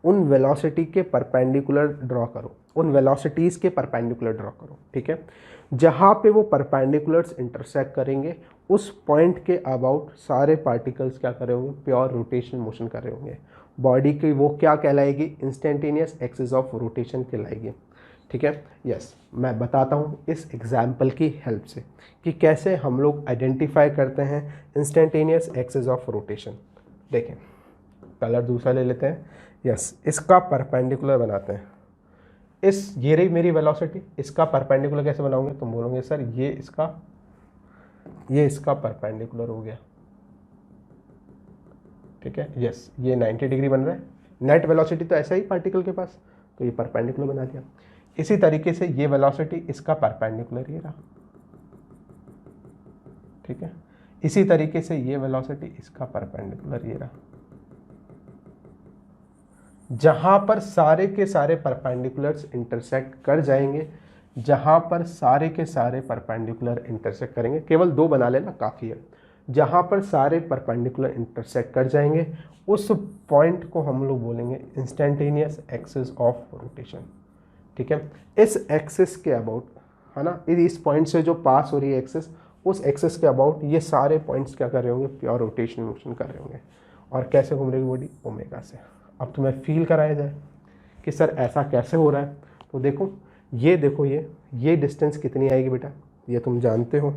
उन वेलोसिटी के परपेंडिकुलर ड्रॉ करो, उन वेलोसिटीज़ के परपेंडिकुलर ड्रॉ करो। ठीक है, जहाँ पे वो परपेंडिकुलर्स इंटरसेक्ट करेंगे उस पॉइंट के अबाउट सारे पार्टिकल्स क्या कर रहे होंगे, प्योर रोटेशन मोशन कर रहे होंगे। बॉडी की वो क्या कहलाएगी, इंस्टेंटेनियस एक्सिस ऑफ रोटेशन कहलाएगी। ठीक है, यस, मैं बताता हूँ इस एग्जाम्पल की हेल्प से कि कैसे हम लोग आइडेंटिफाई करते हैं इंस्टेंटेनियस एक्सिस ऑफ रोटेशन। देखें, कलर दूसरा ले लेते हैं। यस, इसका परपेंडिकुलर बनाते हैं। ये रही मेरी वेलोसिटी, इसका परपेंडिकुलर कैसे बनाओगे, तुम बोलोगे सर ये इसका परपेंडिकुलर हो गया। ठीक है, यस, ये 90 डिग्री बन रहा है, नेट वेलोसिटी तो ऐसा ही पार्टिकल के पास, तो ये परपेंडिकुलर बना दिया। इसी तरीके से ये वेलोसिटी इसका परपेंडिकुलर ये रहा। ठीक है, इसी तरीके से ये वेलोसिटी इसका परपेंडिकुलर ये रहा। जहां पर सारे के सारे परपेंडिकुलर्स इंटरसेक्ट कर जाएंगे, जहां पर सारे के सारे परपेंडिकुलर इंटरसेक्ट करेंगे, केवल 2 बना लेना काफ़ी है, जहां पर सारे परपेंडिकुलर इंटरसेक्ट कर जाएंगे उस पॉइंट को हम लोग बोलेंगे इंस्टेंटेनियस एक्सिस ऑफ रोटेशन। ठीक है, इस एक्सिस के अबाउट है ना, इस पॉइंट से जो पास हो रही है एक्सिस उस एक्सिस के अबाउट ये सारे पॉइंट्स क्या कर रहे होंगे, प्योर रोटेशनल मोशन कर रहे होंगे। और कैसे घूम रही बॉडी, ओमेगा से। अब तुम्हें फील कराया जाए कि सर ऐसा कैसे हो रहा है, तो देखो ये डिस्टेंस कितनी आएगी बेटा, ये तुम जानते हो।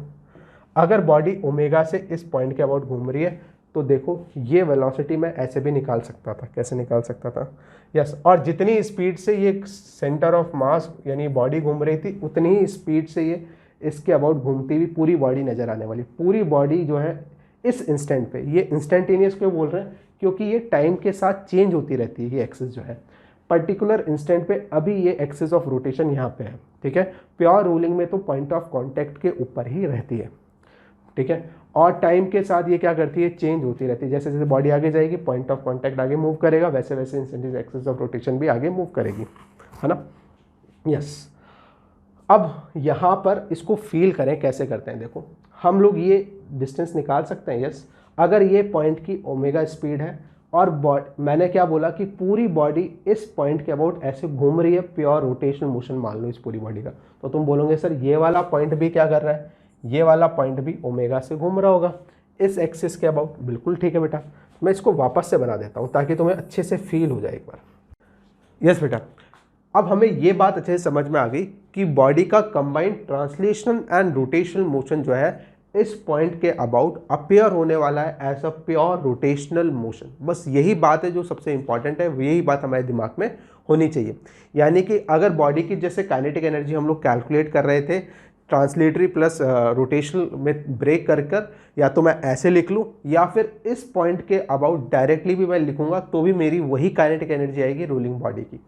अगर बॉडी ओमेगा से इस पॉइंट के अबाउट घूम रही है तो देखो ये वेलोसिटी मैं ऐसे भी निकाल सकता था, कैसे निकाल सकता था, यस। और जितनी स्पीड से ये सेंटर ऑफ मास यानी बॉडी घूम रही थी उतनी ही स्पीड से ये इसके अबाउट घूमती हुई पूरी बॉडी नज़र आने वाली। पूरी बॉडी जो है इस इंस्टेंट पे, ये इंस्टेंटेनियस क्यों बोल रहे हैं, क्योंकि ये टाइम के साथ चेंज होती रहती है। ये एक्सिस जो है पर्टिकुलर इंस्टेंट पे, अभी ये एक्सिस ऑफ रोटेशन यहाँ पे है, ठीक है। प्योर रूलिंग में तो पॉइंट ऑफ कांटेक्ट के ऊपर ही रहती है, ठीक है। और टाइम के साथ ये क्या करती है, चेंज होती रहती है। जैसे जैसे बॉडी आगे जाएगी पॉइंट ऑफ कांटेक्ट आगे मूव करेगा, वैसे वैसे इंस्टेंटेनियस एक्सिस ऑफ रोटेशन भी आगे मूव करेगी, है ना, यस। अब यहाँ पर इसको फील करें, कैसे करते हैं, देखो हम लोग ये डिस्टेंस निकाल सकते हैं, यस। अगर ये पॉइंट की ओमेगा स्पीड है और मैंने क्या बोला कि पूरी बॉडी इस पॉइंट के अबाउट ऐसे घूम रही है, प्योर रोटेशनल मोशन मान लो इस पूरी बॉडी का, तो तुम बोलोगे सर ये वाला पॉइंट भी क्या कर रहा है, ये वाला पॉइंट भी ओमेगा से घूम रहा होगा इस एक्सिस के अबाउट। बिल्कुल ठीक है बेटा, मैं इसको वापस से बना देता हूँ ताकि तुम्हें अच्छे से फील हो जाए एक बार। यस बेटा, अब हमें ये बात अच्छे से समझ में आ गई कि बॉडी का combined translational and rotational motion जो है इस पॉइंट के अबाउट अपीयर होने वाला है as a pure rotational motion. बस यही बात है जो सबसे इंपॉर्टेंट है, यही बात हमारे दिमाग में होनी चाहिए। यानी कि अगर बॉडी की जैसे काइनेटिक एनर्जी हम लोग कैलकुलेट कर रहे थे ट्रांसलेटरी प्लस रोटेशनल में ब्रेक कर या तो मैं ऐसे लिख लूँ या फिर इस पॉइंट के अबाउट डायरेक्टली भी मैं लिखूंगा तो भी मेरी वही काइनेटिक एनर्जी आएगी रूलिंग बॉडी की,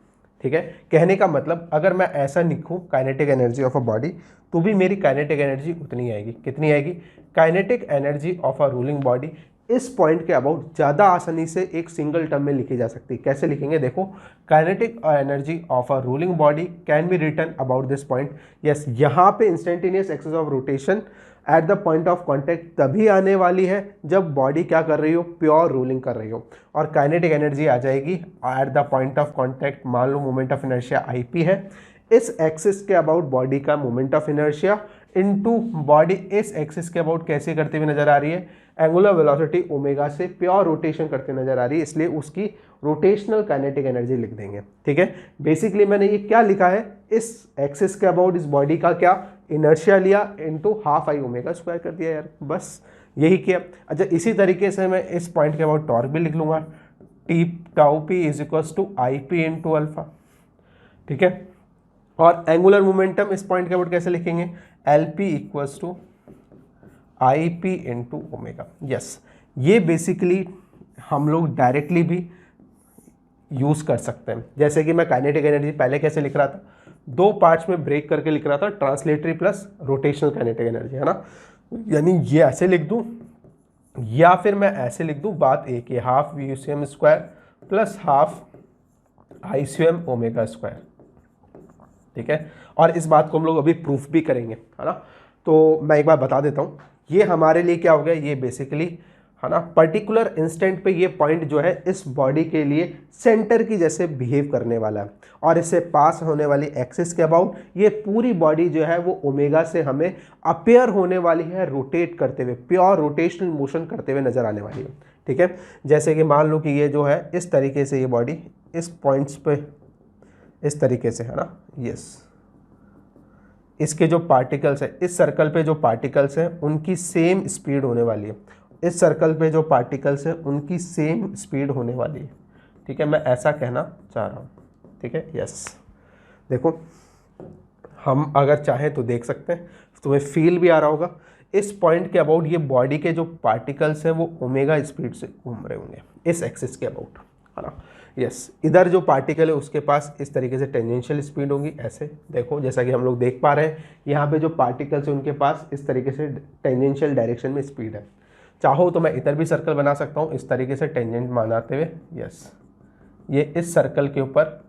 ठीक है। कहने का मतलब अगर मैं ऐसा लिखूं kinetic energy of a body तो भी मेरी काइनेटिक एनर्जी उतनी आएगी। कितनी आएगी, kinetic energy of a rolling body इस पॉइंट के अबाउट ज़्यादा आसानी से एक सिंगल टर्म में लिखी जा सकती है। कैसे लिखेंगे, देखो kinetic energy of a rolling body can be written about this point. Yes, यहाँ पे instantaneous axis of rotation at the point of contact तभी आने वाली है जब बॉडी क्या कर रही हो, प्योर रोलिंग कर रही हो, और काइनेटिक एनर्जी आ जाएगी eight the point of contact. मान लो मोमेंट ऑफ इनर्शिया आईपी है, इस एक्सिस के अबाउट बॉडी का moment of inertia into body इस एक्सिस के अबाउट कैसे करती हुई नजर आ रही है, एंगुलर वेलोसिटी ओमेगा से प्योर रोटेशन करते नजर आ रही है, इसलिए उसकी रोटेशनल काइनेटिक एनर्जी लिख देंगे, ठीक है। बेसिकली मैंने ये क्या लिखा है, इस एक्सिस के अबाउट इस बॉडी का क्या इनर्शिया लिया into half I omega square कर दिया यार, बस यही किया। अच्छा, इसी तरीके से मैं इस पॉइंट के अबाउट टॉर्क भी लिख लूंगा, T tau P is equals to I P into alpha, ठीक है। और एंगुलर मोमेंटम इस पॉइंट के अबाउट कैसे लिखेंगे, L P equals to I P into omega. Yes, ये बेसिकली हम लोग डायरेक्टली भी यूज कर सकते हैं। जैसे कि मैं काइनेटिक एनर्जी पहले कैसे लिख रहा था, दो पार्ट्स में ब्रेक करके लिख रहा था, translatory plus rotational kinetic energy, है ना। यानी ये ऐसे लिख दूं या फिर मैं ऐसे लिख दूं, बात एक ही, half V C M square plus half I C M omega square, ठीक है। और इस बात को हम लोग अभी प्रूफ भी करेंगे, है ना। तो मैं एक बार बता देता हूँ, ये हमारे लिए क्या हो गया, ये बेसिकली, है ना, पर्टिकुलर इंस्टेंट पे ये पॉइंट जो है इस बॉडी के लिए सेंटर की जैसे बिहेव करने वाला है, और इससे पास होने वाली एक्सिस के अबाउट ये पूरी बॉडी जो है वो ओमेगा से हमें अपेयर होने वाली है, रोटेट करते हुए, प्योर रोटेशनल मोशन करते हुए नजर आने वाली है, ठीक है। जैसे कि मान लो कि ये जो है इस तरीके से ये बॉडी इस पॉइंट्स पे इस तरीके से, है ना, यस, इसके जो पार्टिकल्स है इस सर्कल पे जो पार्टिकल्स हैं उनकी सेम स्पीड होने वाली है, इस सर्कल पे जो पार्टिकल्स हैं उनकी सेम स्पीड होने वाली है, ठीक है। मैं ऐसा कहना चाह रहा हूँ, ठीक है, यस। देखो हम अगर चाहें तो देख सकते हैं, तुम्हें फील भी आ रहा होगा, इस पॉइंट के अबाउट ये बॉडी के जो पार्टिकल्स हैं वो ओमेगा स्पीड से घूम रहे होंगे इस एक्सिस के अबाउट, है ना, यस। इधर जो पार्टिकल है उसके पास इस तरीके से टेंजेंशियल स्पीड होगी, ऐसे देखो, जैसा कि हम लोग देख पा रहे हैं यहाँ पे जो पार्टिकल्स हैं उनके पास इस तरीके से टेंजेंशियल डायरेक्शन में स्पीड है। चाहो तो मैं इधर भी सर्कल बना सकता हूँ इस तरीके से टेंजेंट बनाते हुए, यस, ये इस सर्कल के ऊपर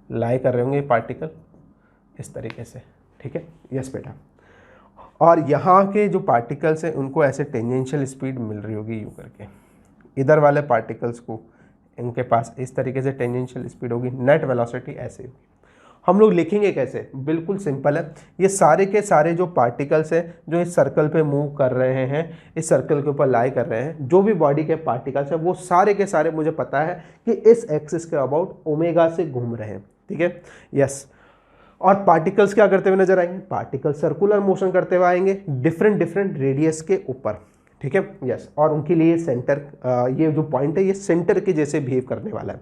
लाई कर रहे होंगे पार्टिकल इस तरीके से, ठीक है, यस बेटा। और यहाँ के जो पार्टिकल्स हैं उनको ऐसे टेंजेंशियल स्पीड मिल रही होगी यूँ करके, इधर वाले पार्टिकल्स को इनके पास इस तरीके से टेंजेंशियल स्पीड होगी, नेट वेलोसिटी ऐसे होगी। हम लोग लिखेंगे कैसे, बिल्कुल सिंपल है। ये सारे के सारे जो पार्टिकल्स हैं जो इस सर्कल पे मूव कर रहे हैं, इस सर्कल के ऊपर लाई कर रहे हैं, जो भी बॉडी के पार्टिकल्स हैं वो सारे के सारे मुझे पता है कि इस एक्सिस के अबाउट ओमेगा से घूम रहे हैं, ठीक है, यस। और पार्टिकल्स क्या करते हुए नजर आएंगे, पार्टिकल्स सर्कुलर मोशन करते हुए आएंगे डिफरेंट डिफरेंट रेडियस के ऊपर, ठीक है, यस। और उनके लिए सेंटर, ये जो पॉइंट है ये सेंटर के जैसे बिहेव करने वाला है।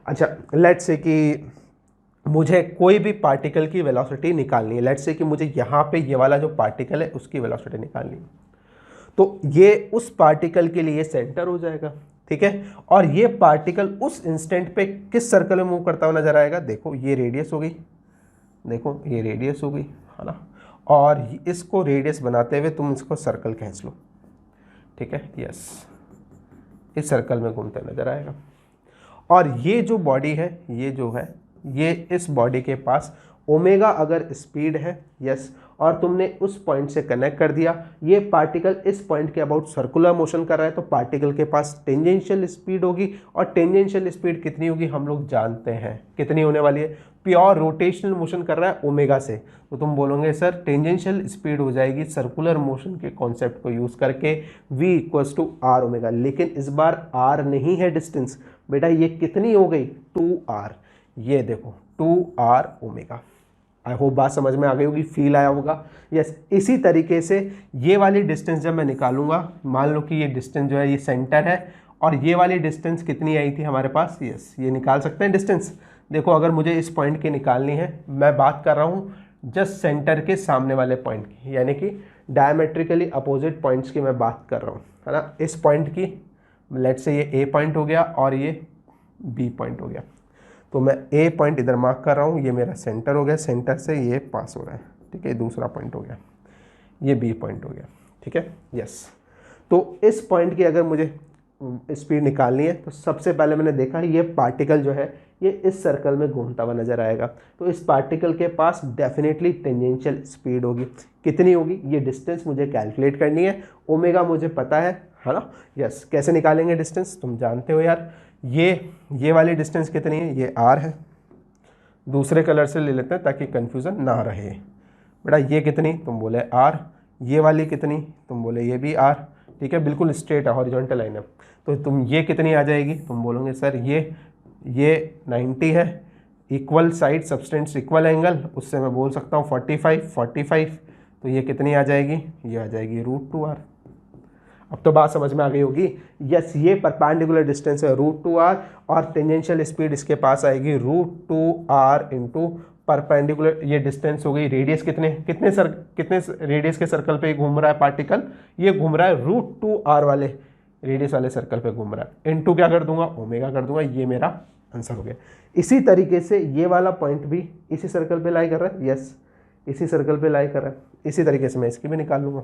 अच्छा, लेट्स से कि मुझे कोई भी पार्टिकल की वेलोसिटी निकालनी है, लेट्स से कि मुझे यहाँ पे ये वाला जो पार्टिकल है उसकी वेलोसिटी निकालनी है, तो ये उस पार्टिकल के लिए सेंटर हो जाएगा, ठीक है। और ये पार्टिकल उस इंस्टेंट पे किस सर्कल में मूव करता हुआ नजर आएगा, देखो ये रेडियस हो गई, देखो ये रेडियस हो गई, है ना। और इसको रेडियस बनाते हुए तुम इसको सर्कल खींच लो, ठीक है, यस, इस सर्कल में घूमते नजर आएगा। और ये जो बॉडी है, ये जो है, ये इस बॉडी के पास ओमेगा अगर स्पीड है, यस, और तुमने उस पॉइंट से कनेक्ट कर दिया, ये पार्टिकल इस पॉइंट के अबाउट सर्कुलर मोशन कर रहा है, तो पार्टिकल के पास टेंजेंशियल स्पीड होगी। और टेंजेंशियल स्पीड कितनी होगी हम लोग जानते हैं, कितनी होने वाली है, प्योर रोटेशनल मोशन कर रहा है ओमेगा से, तो तुम बोलोगे सर टेंजेंशियल स्पीड हो जाएगी सर्कुलर मोशन के कॉन्सेप्ट को यूज़ करके v = r ओमेगा। लेकिन इस बार r नहीं है डिस्टेंस बेटा, ये कितनी हो गई 2r, ये देखो 2r ओमेगा। आई होप बात समझ में आ गई होगी, फील आया होगा, यस। इसी तरीके से ये वाली डिस्टेंस जब मैं निकालूंगा, मान लो कि ये डिस्टेंस जो है ये सेंटर है, और ये वाली डिस्टेंस कितनी आई थी हमारे पास, यस, ये निकाल सकते हैं डिस्टेंस। देखो अगर मुझे इस पॉइंट की निकालनी है, मैं बात कर रहा हूँ जस्ट सेंटर के सामने वाले पॉइंट की, यानी कि डायमेट्रिकली अपोजिट पॉइंट्स की मैं बात कर रहा हूँ, है ना। इस पॉइंट की, लेट्स से ये A पॉइंट हो गया और ये B पॉइंट हो गया, तो मैं A पॉइंट इधर मार्क कर रहा हूँ, ये मेरा सेंटर हो गया, सेंटर से ये पास हो रहा है, ठीक है, दूसरा पॉइंट हो गया, ये B पॉइंट हो गया, ठीक है, यस। तो इस पॉइंट की अगर मुझे स्पीड निकालनी है, तो सबसे पहले मैंने देखा ये पार्टिकल जो है ये इस सर्कल में घूमता हुआ नजर आएगा, तो इस पार्टिकल के पास डेफिनेटली टेंजेंशियल स्पीड होगी। कितनी होगी, ये डिस्टेंस मुझे कैलकुलेट करनी है, ओमेगा मुझे पता है ना, यस। कैसे निकालेंगे डिस्टेंस, तुम जानते हो यार, ये वाली डिस्टेंस कितनी है, ये r है, दूसरे कलर से ले लेते हैं ताकि कंफ्यूजन ना रहे बेटा। ये कितनी, तुम बोले r, ये वाली कितनी, तुम बोले ये भी r, ठीक है, बिल्कुल स्ट्रेट है, हॉरिजॉन्टल लाइन है, तो तुम ये कितनी आ जाएगी, तुम बोलोगे सर ये 90 है, equal side substance equal angle, उससे मैं बोल सकता हूँ 45, तो ये कितनी आ जाएगी, ये आ जाएगी √2r। अब तो बात समझ में आ गई होगी, यस। ये परपेंडिकुलर डिस्टेंस है √2r, और टेंजेंशियल स्पीड इसके पास आएगी √2r इंटू परपेंडिकुलर, ये डिस्टेंस हो गई, रेडियस कितने रेडियस के सर्कल पे घूम रहा है पार्टिकल, ये घूम रहा है √2r वाले रेडियस वाले सर्कल पे घूम रहा है, इनटू क्या कर दूंगा, ओमेगा कर दूंगा, ये मेरा आंसर हो गया। इसी तरीके से ये वाला पॉइंट भी इसी सर्कल पे लाई कर रहा है, यस, इसी सर्कल पे लाई कर रहा है। इसी तरीके से मैं इसकी भी निकाल लूंगा,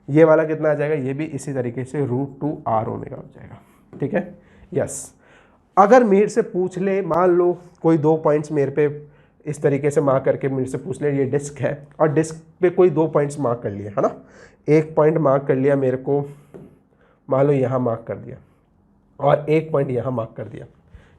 ये वाला कितना आ जाएगा, ये भी इसी तरीके से √2r ओमेगा हो जाएगा, ठीक है, यस। अगर मेरे से पूछ ले, मान लो कोई 2 पॉइंट्स मेरे पे इस तरीके से मार्क करके मेरे से पूछ ले, ये डिस्क है और डिस्क पे कोई 2 पॉइंट्स मार्क कर लिए, है ना, एक पॉइंट मार्क कर लिया मेरे को, मान लो यहाँ मार्क कर दिया, और एक पॉइंट यहाँ मार्क कर दिया,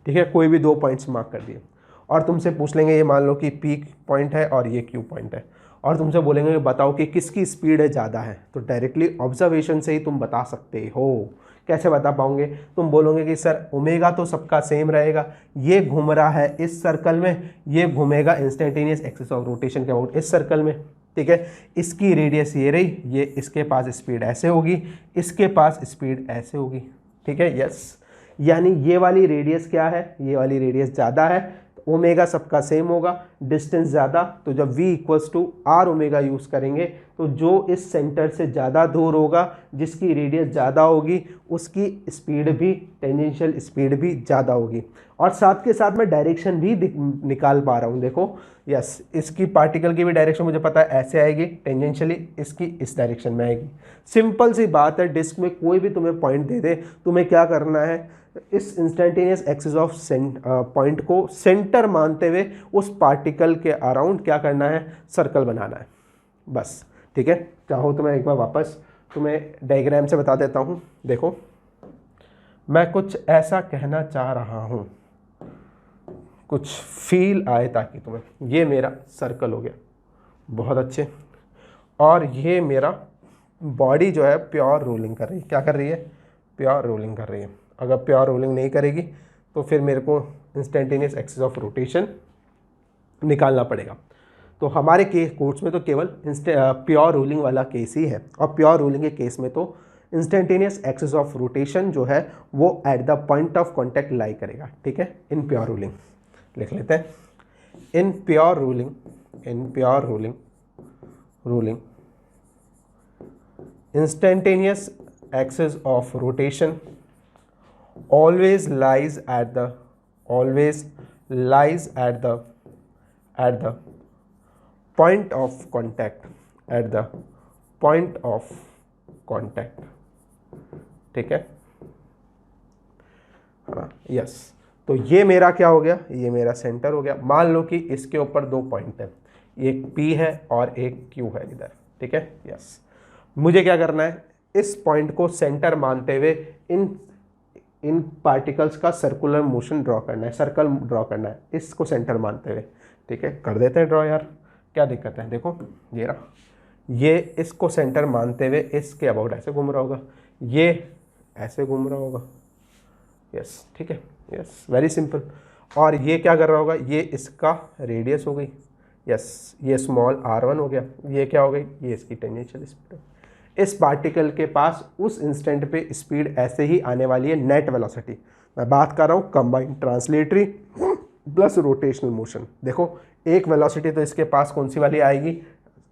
ठीक है, कोई भी 2 पॉइंट्स मार्क कर दिए, और तुमसे पूछ लेंगे ये मान लो कि P पॉइंट है और ये Q पॉइंट है, और तुमसे बोलेंगे बताओ कि किसकी स्पीड है ज़्यादा है, तो डायरेक्टली ऑब्जर्वेशन से ही तुम बता सकते हो। कैसे बता पाओगे, तुम बोलोगे कि सर ओमेगा तो सबका सेम रहेगा, ये घूम रहा है इस सर्कल में, ये घूमेगा इंस्टेंटेनियस एक्सिस ऑफ रोटेशन के अबाउट इस सर्कल में, ठीक है, इसकी रेडियस ये रही, ये इसके पास स्पीड ऐसे होगी, इसके पास स्पीड ऐसे होगी, ठीक है, यस। यानी ये वाली रेडियस क्या है, ये वाली रेडियस ज़्यादा है, तो ओमेगा सबका सेम होगा, डिस्टेंस ज़्यादा, तो जब v = r ओमेगा यूज़ करेंगे, तो जो इस सेंटर से ज़्यादा दूर होगा, जिसकी रेडियस ज़्यादा होगी, उसकी स्पीड भी, टेंजेंशियल स्पीड भी ज़्यादा होगी। और साथ के साथ मैं डायरेक्शन भी निकाल पा रहा हूँ, देखो, यस, इसकी पार्टिकल की भी डायरेक्शन मुझे पता है, ऐसे आएगी टेंजेंशियली, इसकी इस डायरेक्शन में आएगी। सिंपल सी बात है, डिस्क में कोई भी तुम्हें पॉइंट दे दे, तुम्हें क्या करना है, इस इंस्टेंटेनियस एक्सिस ऑफ पॉइंट को सेंटर मानते हुए उस पार्टिकल के अराउंड क्या करना है, सर्कल बनाना है, बस, ठीक है। चाहो तो मैं एक बार वापस तुम्हें डायग्राम से बता देता हूँ। देखो, मैं कुछ ऐसा कहना चाह रहा हूँ, कुछ फील आए ताकि तुम्हें। ये मेरा सर्कल हो गया, बहुत अच्छे। और ये मेरा बॉडी जो है प्योर रोलिंग कर रही है। क्या कर रही है? प्योर रोलिंग कर रही है। अगर प्योर रोलिंग नहीं करेगी तो फिर मेरे को इंस्टेंटेनियस एक्सिस ऑफ रोटेशन निकालना पड़ेगा। तो हमारे केस कोर्स में तो केवल प्योर रोलिंग वाला केस ही है, और प्योर रोलिंग के केस में तो इंस्टेंटेनियस एक्सिस ऑफ रोटेशन जो है वो at the point of contact lie करेगा। ठीक है, इन प्योर रोलिंग लिख लेते हैं। In pure rolling instantaneous axis of rotation always lies at the point of contact, ठीक है हाँ, यस। तो ये मेरा क्या हो गया? ये मेरा सेंटर हो गया। मान लो कि इसके ऊपर 2 पॉइंट है, एक P है और एक Q है इधर। ठीक है, यस। मुझे क्या करना है? इस पॉइंट को सेंटर मानते हुए इन पार्टिकल्स का सर्कुलर मोशन ड्रॉ करना है, सर्कल ड्रॉ करना है इसको सेंटर मानते हुए। ठीक है, कर देते हैं ड्रॉ यार, क्या दिक्कत है? देखो ये रहा, ये इसको सेंटर मानते हुए इसके अबाउट ऐसे घूम रहा होगा, ये ऐसे घूम रहा होगा। यस, ठीक है, यस, वेरी सिंपल। और ये क्या कर रहा होगा? ये इसका रेडियस हो गई। यस, ये स्मॉल r1 हो गया। ये क्या हो गई? ये इसकी टेंजेंशियल स्पीड। इस पार्टिकल के पास उस इंस्टेंट पे स्पीड ऐसे ही आने वाली है, नेट वेलोसिटी। मैं बात कर रहा हूँ combined translatory plus rotational motion. देखो एक वेलोसिटी तो इसके पास कौन सी वाली आएगी?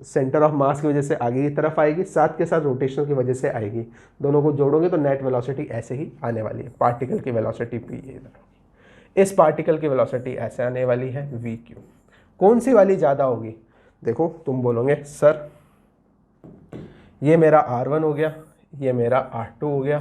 सेंटर ऑफ मास की वजह से आगे की तरफ आएगी, साथ के साथ रोटेशनल की वजह से आएगी। दोनों को जोड़ोगे तो नेट वेलोसिटी ऐसे ही आने वाली है। पार्टिकल की वेलोसिटी p इधर, इस पार्टिकल की वेलोसिटी ऐसे आने वाली है vq। कौन सी वाली ज़्यादा होगी? देखो तुम बोलोगे सर ये मेरा r1 हो गया, ये मेरा r2 हो गया।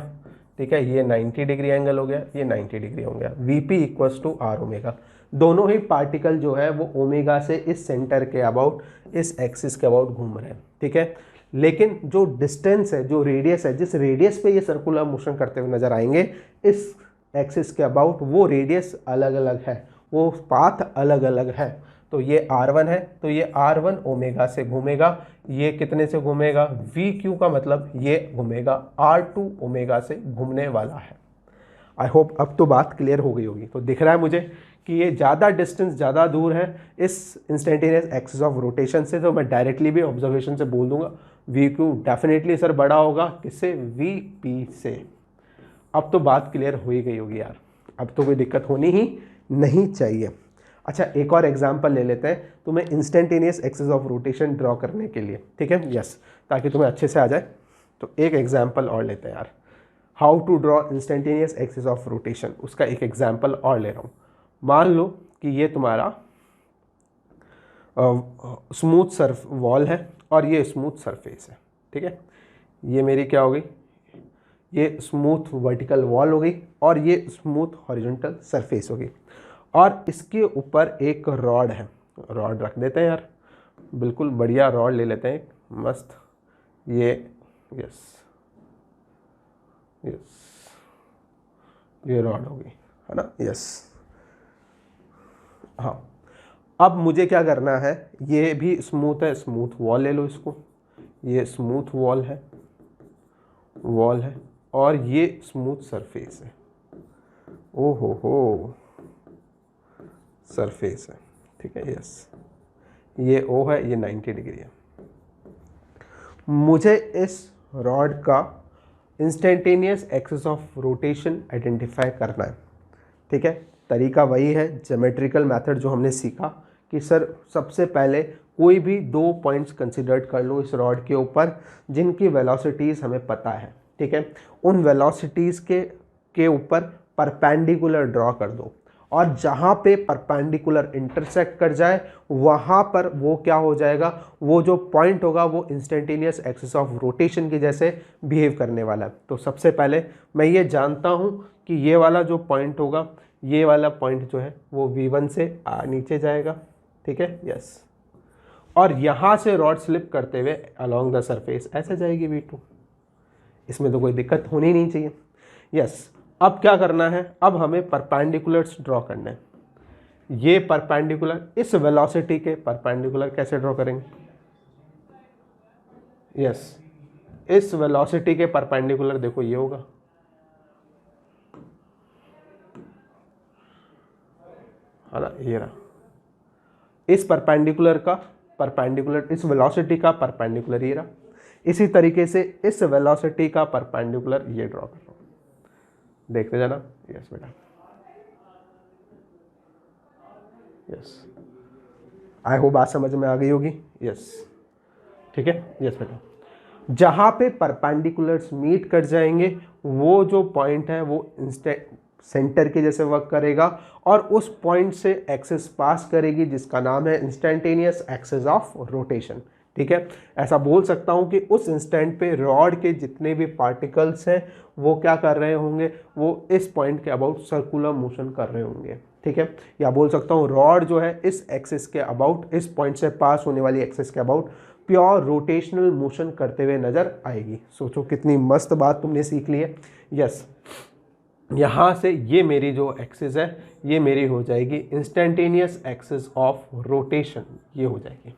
ठीक है, ये 90 डिग्री एंगल हो गया, ये 90 डिग्री हो गया। vp equals to r omega. दोनों ही पार्टिकल जो है वो ओमेगा से इस सेंटर के अबाउट, इस एक्सिस के अबाउट घूम रहे हैं। ठीक है, लेकिन जो डिस्टेंस है, जो रेडियस है, जिस रेडियस पे ये सर्कुलर मोशन करते हुए नजर आएंगे इस एक्सिस के अबाउट, वो रेडियस अलग अलग है, वो पाथ अलग अलग है। तो ये r1 है तो ये r1 ओमेगा से घूमेगा। ये कितने से घूमेगा? vq का मतलब ये घूमेगा r2 ओमेगा से घूमने वाला है। आई होप अब तो बात क्लियर हो गई होगी। तो दिख रहा है मुझे कि ये ज़्यादा डिस्टेंस, ज़्यादा दूर है इस इंस्टेंटेनियस एक्सिस ऑफ रोटेशन से, तो मैं डायरेक्टली भी ऑब्जर्वेशन से बोल दूंगा vq डेफिनेटली सर बड़ा होगा, किससे? vp से। अब तो बात क्लियर हो ही गई होगी यार, अब तो कोई दिक्कत होनी ही नहीं चाहिए। अच्छा, एक और एग्जांपल ले लेते हैं तुम्हें instantaneous axis of rotation draw करने के लिए। ठीक है, यस, ताकि तुम्हें अच्छे से आ जाए। तो एक एग्जांपल और लेते हैं यार, how to draw instantaneous axis of rotation, उसका एक एग्जांपल और ले रहा हूँ। मान लो कि ये तुम्हारा स्मूथ सर्फ वॉल है और ये स्मूथ सरफेस है। ठीक है, ये मेरी क्या हो गई? ये स्मूथ वर्टिकल वॉल हो गई और ये स्मूथ हॉरिजॉन्टल सरफेस हो गई। और इसके ऊपर एक रॉड है, रॉड रख देते हैं यार, बिल्कुल बढ़िया रॉड ले लेते हैं, मस्त। ये यस यस, ये रॉड हो गई, है ना? यस, हाँ। अब मुझे क्या करना है? ये भी स्मूथ है, स्मूथ वॉल ले लो इसको। ये स्मूथ वॉल है और ये स्मूथ सरफेस है। ओ हो सरफेस है। ठीक है, यस, ये O है, ये 90 डिग्री है। मुझे इस रॉड का instantaneous axis of rotation identify करना है। ठीक है, तरीका वही है, ज्योमेट्रिकल मेथड जो हमने सीखा कि सर सबसे पहले कोई भी 2 पॉइंट्स कंसिडर्ड कर लो इस रॉड के ऊपर जिनकी वेलोसिटीज़ हमें पता है। ठीक है, उन वेलोसिटीज़ के ऊपर परपेंडिकुलर ड्रॉ कर दो, और जहाँ पे परपेंडिकुलर इंटरसेक्ट कर जाए वहाँ पर वो क्या हो जाएगा? वो जो पॉइंट होगा वो इंस्टेंटेनियस एक्सिस ऑफ रोटेशन के जैसे बिहेव करने वाला है। तो सबसे पहले मैं ये जानता हूँ कि ये वाला जो पॉइंट होगा, ये वाला पॉइंट जो है वो v1 से नीचे जाएगा। ठीक है, यस, और यहाँ से रॉड स्लिप करते हुए अलोंग द सरफेस ऐसे जाएगी v2। इसमें तो कोई दिक्कत होनी नहीं चाहिए। यस, अब क्या करना है? अब हमें परपेंडिकुलर्स ड्रॉ करना है। ये परपेंडिकुलर इस वेलोसिटी के परपेंडिकुलर कैसे ड्रॉ करेंगे? यस, इस वेलोसिटी के परपेंडिकुलर देखो ये होगा, है ना, ये रहा। इस परपेंडिकुलर का परपेंडिकुलर, इस वेलोसिटी का परपेंडिकुलर ये रहा। इसी तरीके से इस वेलोसिटी का परपेंडिकुलर ये ड्रॉ कर रहा हूं, देखते जाना। यस बेटा, यस, आई होप बात समझ में आ गई होगी। यस, ठीक है। यस बेटा, जहां पे परपेंडिकुलर्स मीट कर जाएंगे वो जो पॉइंट है वो सेंटर के जैसे वर्क करेगा और उस पॉइंट से एक्सिस पास करेगी जिसका नाम है इंस्टेंटेनियस एक्सिस ऑफ रोटेशन। ठीक है, ऐसा बोल सकता हूं कि उस इंस्टेंट पे रॉड के जितने भी पार्टिकल्स हैं वो क्या कर रहे होंगे, वो इस पॉइंट के अबाउट सर्कुलर मोशन कर रहे होंगे। ठीक है, या बोल सकता हूँ रॉड जो है इस एक्सिस के अबाउट, इस पॉइंट से पास होने वाली एक्सिस के अबाउट प्योर रोटेशनल मोशन करते हुए नजर आएगी। सोचो कितनी मस्त बात तुमने सीख ली है। यस, यहाँ से ये मेरी जो एक्सिस है ये मेरी हो जाएगी इंस्टेंटेनियस एक्सिस ऑफ रोटेशन, ये हो जाएगी।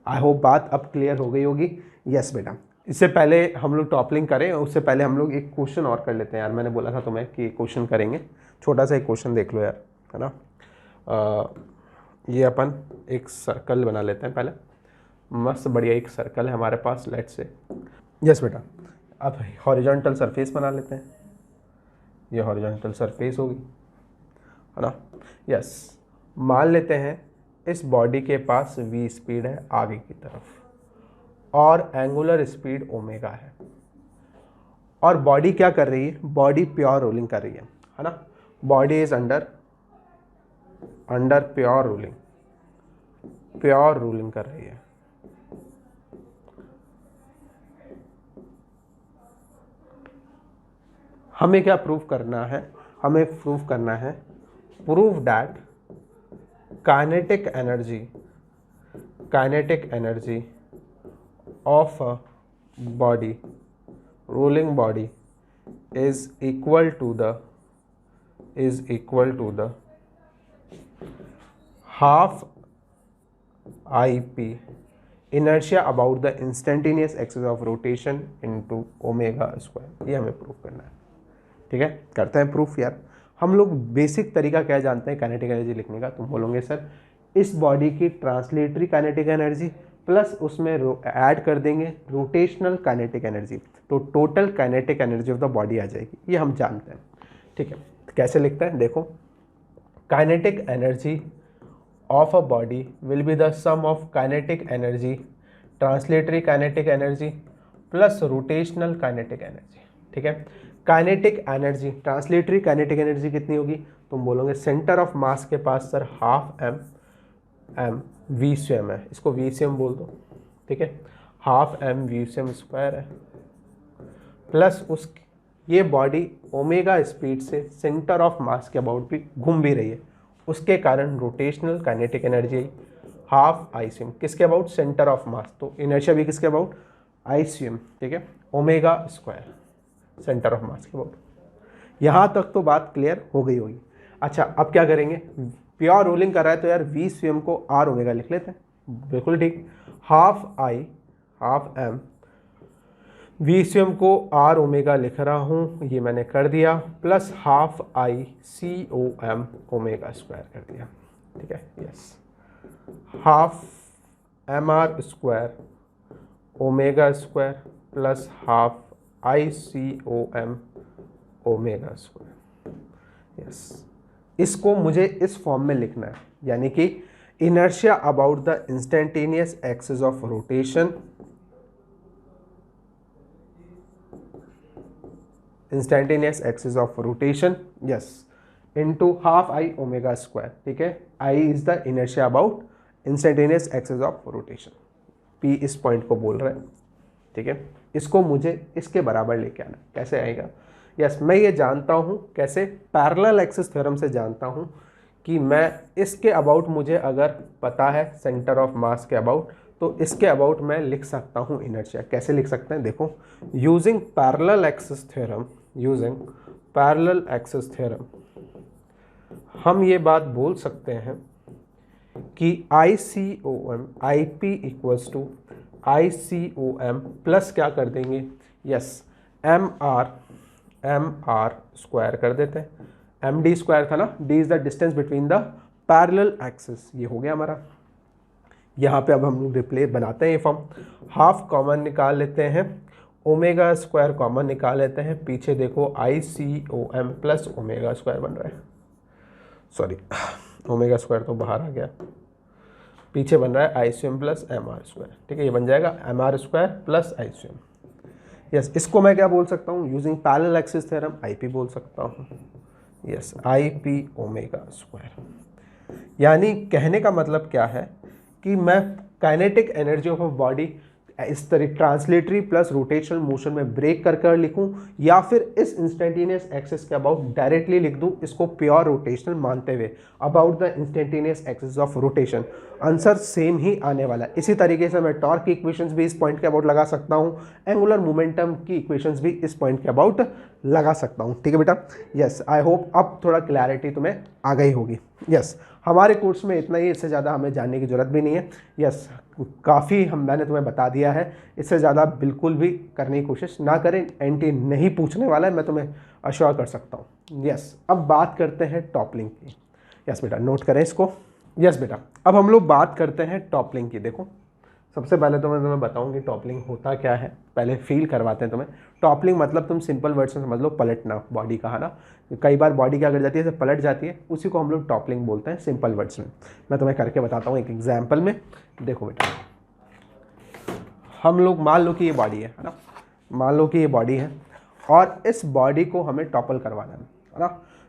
आई होप बात अब क्लियर हो गई होगी। यस बेटा, इससे पहले हम लोग टॉपलिंग करें उससे पहले हम लोग एक क्वेश्चन और कर लेते हैं यार। मैंने बोला था तुम्हें कि क्वेश्चन करेंगे, छोटा सा एक क्वेश्चन देख लो यार, है ना। ये अपन एक सर्कल बना लेते हैं पहले, मस्त बढ़िया एक सर्कल है हमारे पास, लेट से। यस बेटा, अब हॉरिजॉन्टल सरफेस बना लेते हैं। ये हॉरिजॉन्टल सरफेस होगी, है ना। यस, मान लेते हैं इस बॉडी के पास v स्पीड है आगे की तरफ और एंगुलर स्पीड ओमेगा है, और बॉडी क्या कर रही है, बॉडी प्योर रोलिंग कर रही है ना। Body is under pure rolling कर रही है। हमें क्या प्रूव करना है, हमें प्रूव करना है prove that kinetic energy of a body, rolling body is equal to the half IP inertia about the instantaneous axis of rotation into omega square. ये हमें प्रूफ करना है। ठीक है, करते हैं प्रूफ यार। हम लोग बेसिक तरीका क्या जानते हैं काइनेटिक एनर्जी लिखने का? तुम बोलोगे सर इस बॉडी की ट्रांसलेटरी काइनेटिक एनर्जी प्लस उसमें ऐड कर देंगे रोटेशनल काइनेटिक एनर्जी, तो total kinetic energy of the body आ जाएगी। ये हम जानते हैं। ठीक है, तो कैसे लिखते हैं देखो, kinetic energy of a body will be the sum of kinetic energy, translatory kinetic energy plus rotational kinetic energy. ठीक है, kinetic energy, translatory kinetic energy कितनी होगी? तुम बोलोगे सेंटर ऑफ मास के पास सर हाफ एम वी स्वयं है, इसको वी स्वयं बोल दो। ठीक है, हाफ एम वी स्वयं स्क्वायर है प्लस उस ये बॉडी ओमेगा स्पीड से सेंटर ऑफ मास के अबाउट भी घूम भी रही है, उसके कारण rotational kinetic energy I half I स्वयं किसके अबाउट, सेंटर ऑफ मास, तो इनर्शिया भी किसके अबाउट, आई स्वयं। ठीक है, omega square centre of mass के अबाउट। यहाँ तक तो बात क्लियर हो गई होगी। अच्छा, अब क्या करेंगे, प्योर रोलिंग कर रहा है तो यार वी स्वयं को आर ओमेगा लिख लेते हैं। बिल्कुल ठीक, हाफ एम वी स्वयं को आर ओमेगा लिख रहा हूँ, ये मैंने कर दिया, plus half I C O M omega square कर दिया। ठीक है, yes, half M R square omega square plus half I C O M omega square. Yes, इसको मुझे इस फॉर्म में लिखना है, यानी कि inertia about the instantaneous axis of rotation, instantaneous axis of rotation, yes, into half I omega square. ठीक है, I is the inertia about instantaneous axis of rotation, P इस पॉइंट को बोल रहे हैं। ठीक है, इसको मुझे इसके बराबर लेके आना, कैसे आएगा? यस, मैं ये जानता हूँ कैसे, पैरेलल एक्सिस थ्योरम से जानता हूँ कि मैं इसके अबाउट मुझे अगर पता है सेंटर ऑफ मास के अबाउट, तो इसके अबाउट मैं लिख सकता हूँ इनर्शिया। कैसे लिख सकते हैं देखो, यूजिंग पैरेलल एक्सिस थ्योरम, हम ये बात बोल सकते हैं कि ICOM IP equals to ICOM plus क्या कर देंगे, यस MR स्क्वायर कर देते हैं। MD स्क्वायर था ना, D is the distance between the parallel axis, ये हो गया हमारा। यहाँ पे अब हम लोग रिप्लेस बनाते हैं ये फॉर्म, हाफ कॉमन निकाल लेते हैं, ओमेगा स्क्वायर कॉमन निकाल लेते हैं, पीछे देखो ICOM प्लस ओमेगा स्क्वायर बन रहा है, सॉरी ओमेगा स्क्वायर तो बाहर आ गया, पीछे बन रहा है ICOM प्लस MR स्क्वायर, ठीक है, ये बन जाएगा MR square plus ICOM। Yes, इसको मैं क्या बोल सकता हूँ, using parallel axis theorem IP बोल सकता हूँ, यस IP ओमेगा स्क्वायर। यानी कहने का मतलब क्या है कि मैं kinetic energy of a body इस तरह ट्रांसलेटरी प्लस रोटेशनल मोशन में ब्रेक कर कर लिखूं, या फिर इस इंस्टेंटेनियस एक्सिस के अबाउट डायरेक्टली लिख दूं, इसको प्योर रोटेशनल मानते हुए, about the instantaneous axis of rotation, answer same ही आने वाला है। इसी तरीके से मैं टॉर्क की इक्वेशंस भी इस पॉइंट के अबाउट लगा सकता हूं, एंगुलर मोमेंटम की इक्वेशंस भी इस पॉइंट के अबाउट लगा सकता हूं, ठीक है बेटा। यस, आई होप अब थोड़ा क्लैरिटी तुम्हें आ गई होगी। यस, हमारे कोर्स में इतना ही, इससे ज़्यादा हमें जानने की ज़रूरत भी नहीं है। यस, काफ़ी मैंने तुम्हें बता दिया है, इससे ज़्यादा बिल्कुल भी करने की कोशिश ना करें, एंटी नहीं पूछने वाला है, मैं तुम्हें अश्योर कर सकता हूँ। यस, अब बात करते हैं टॉपलिंग की। यस बेटा, नोट करें इसको। यस बेटा, अब हम लोग बात करते हैं टॉपलिंग की। देखो, सबसे पहले तो मैं तुम्हें बताऊँ कि टॉपलिंग होता क्या है, पहले फील करवाते हैं तुम्हें। टॉपलिंग मतलब तुम सिंपल वर्ड से समझ लो, पलटना बॉडी का, है ना। कई बार बॉडी क्या कर जाती है, पलट जाती है, उसी को हम लोग टॉपलिंग बोलते हैं सिंपल वर्ड्स में। मैं तुम्हें करके बताता हूँ एक एग्जाम्पल में। देखो बेटा, हम लोग मान लो कि ये बॉडी है ना, मान लो कि ये बॉडी है और इस बॉडी को हमें टॉपल करवाना है ना,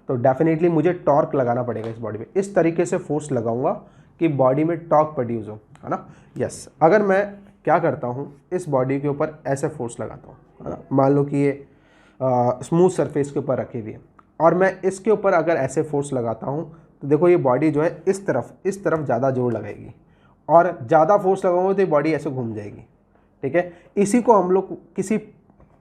तो डेफिनेटली मुझे टॉर्क लगाना पड़ेगा इस बॉडी में, इस तरीके से फोर्स लगाऊंगा कि बॉडी में टॉर्क प्रोड्यूस हो, है ना। यस, अगर मैं क्या करता हूँ, इस बॉडी के ऊपर ऐसे फोर्स लगाता हूँ, है ना, मान लो कि ये स्मूथ सरफेस के ऊपर रखी हुई है, और मैं इसके ऊपर अगर ऐसे फोर्स लगाता हूँ, तो देखो ये बॉडी जो है इस तरफ ज़्यादा जोर लगाएगी, और ज़्यादा फोर्स लगाऊंगा तो ये बॉडी ऐसे घूम जाएगी, ठीक है। इसी को हम लोग किसी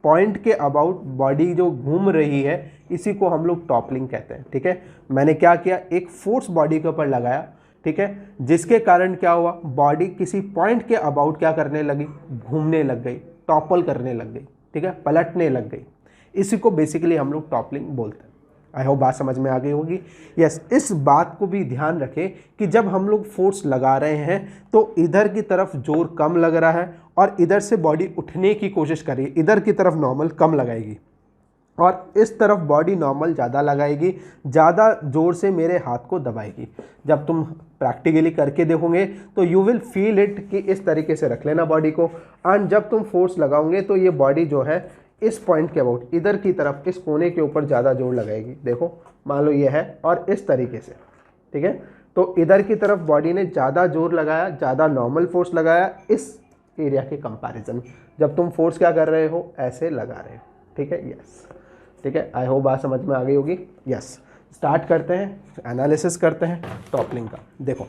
पॉइंट के अबाउट बॉडी जो घूम रही है, इसी को हम लोग टॉपलिंग कहते हैं, ठीक है। मैंने क्या किया, एक फोर्स बॉडी के ऊपर लगाया, ठीक है, जिसके कारण क्या हुआ, बॉडी किसी पॉइंट के अबाउट क्या करने लगी, घूमने लग गई, टॉपल करने लग गई, ठीक है, पलटने लग गई। इसी को बेसिकली हम लोग टॉपलिंग बोलते हैं। आई होप बात समझ में आ गई होगी। यस, इस बात को भी ध्यान रखें कि जब हम लोग फोर्स लगा रहे हैं तो इधर की तरफ जोर कम लग रहा है और इधर से बॉडी उठने की कोशिश करिए, इधर की तरफ नॉर्मल कम लगाएगी और इस तरफ बॉडी नॉर्मल ज़्यादा लगाएगी, ज़्यादा जोर से मेरे हाथ को दबाएगी। जब तुम प्रैक्टिकली करके देखोगे तो यू विल फील इट कि इस तरीके से रख लेना बॉडी को, एंड जब तुम फोर्स लगाओगे तो ये बॉडी जो है इस पॉइंट के अबाउट, इधर की तरफ, इस कोने के ऊपर ज़्यादा जोर लगाएगी। देखो, मान लो ये है और इस तरीके से, ठीक है, तो इधर की तरफ बॉडी ने ज़्यादा जोर लगाया, ज़्यादा नॉर्मल फोर्स लगाया इस एरिया के कंपैरिजन। जब तुम फोर्स क्या कर रहे हो, ऐसे लगा रहे हो, ठीक है। यस, ठीक है, आई होप बात समझ में आ गई होगी। यस, स्टार्ट करते हैं, एनालिसिस करते हैं टॉपलिंग का। देखो,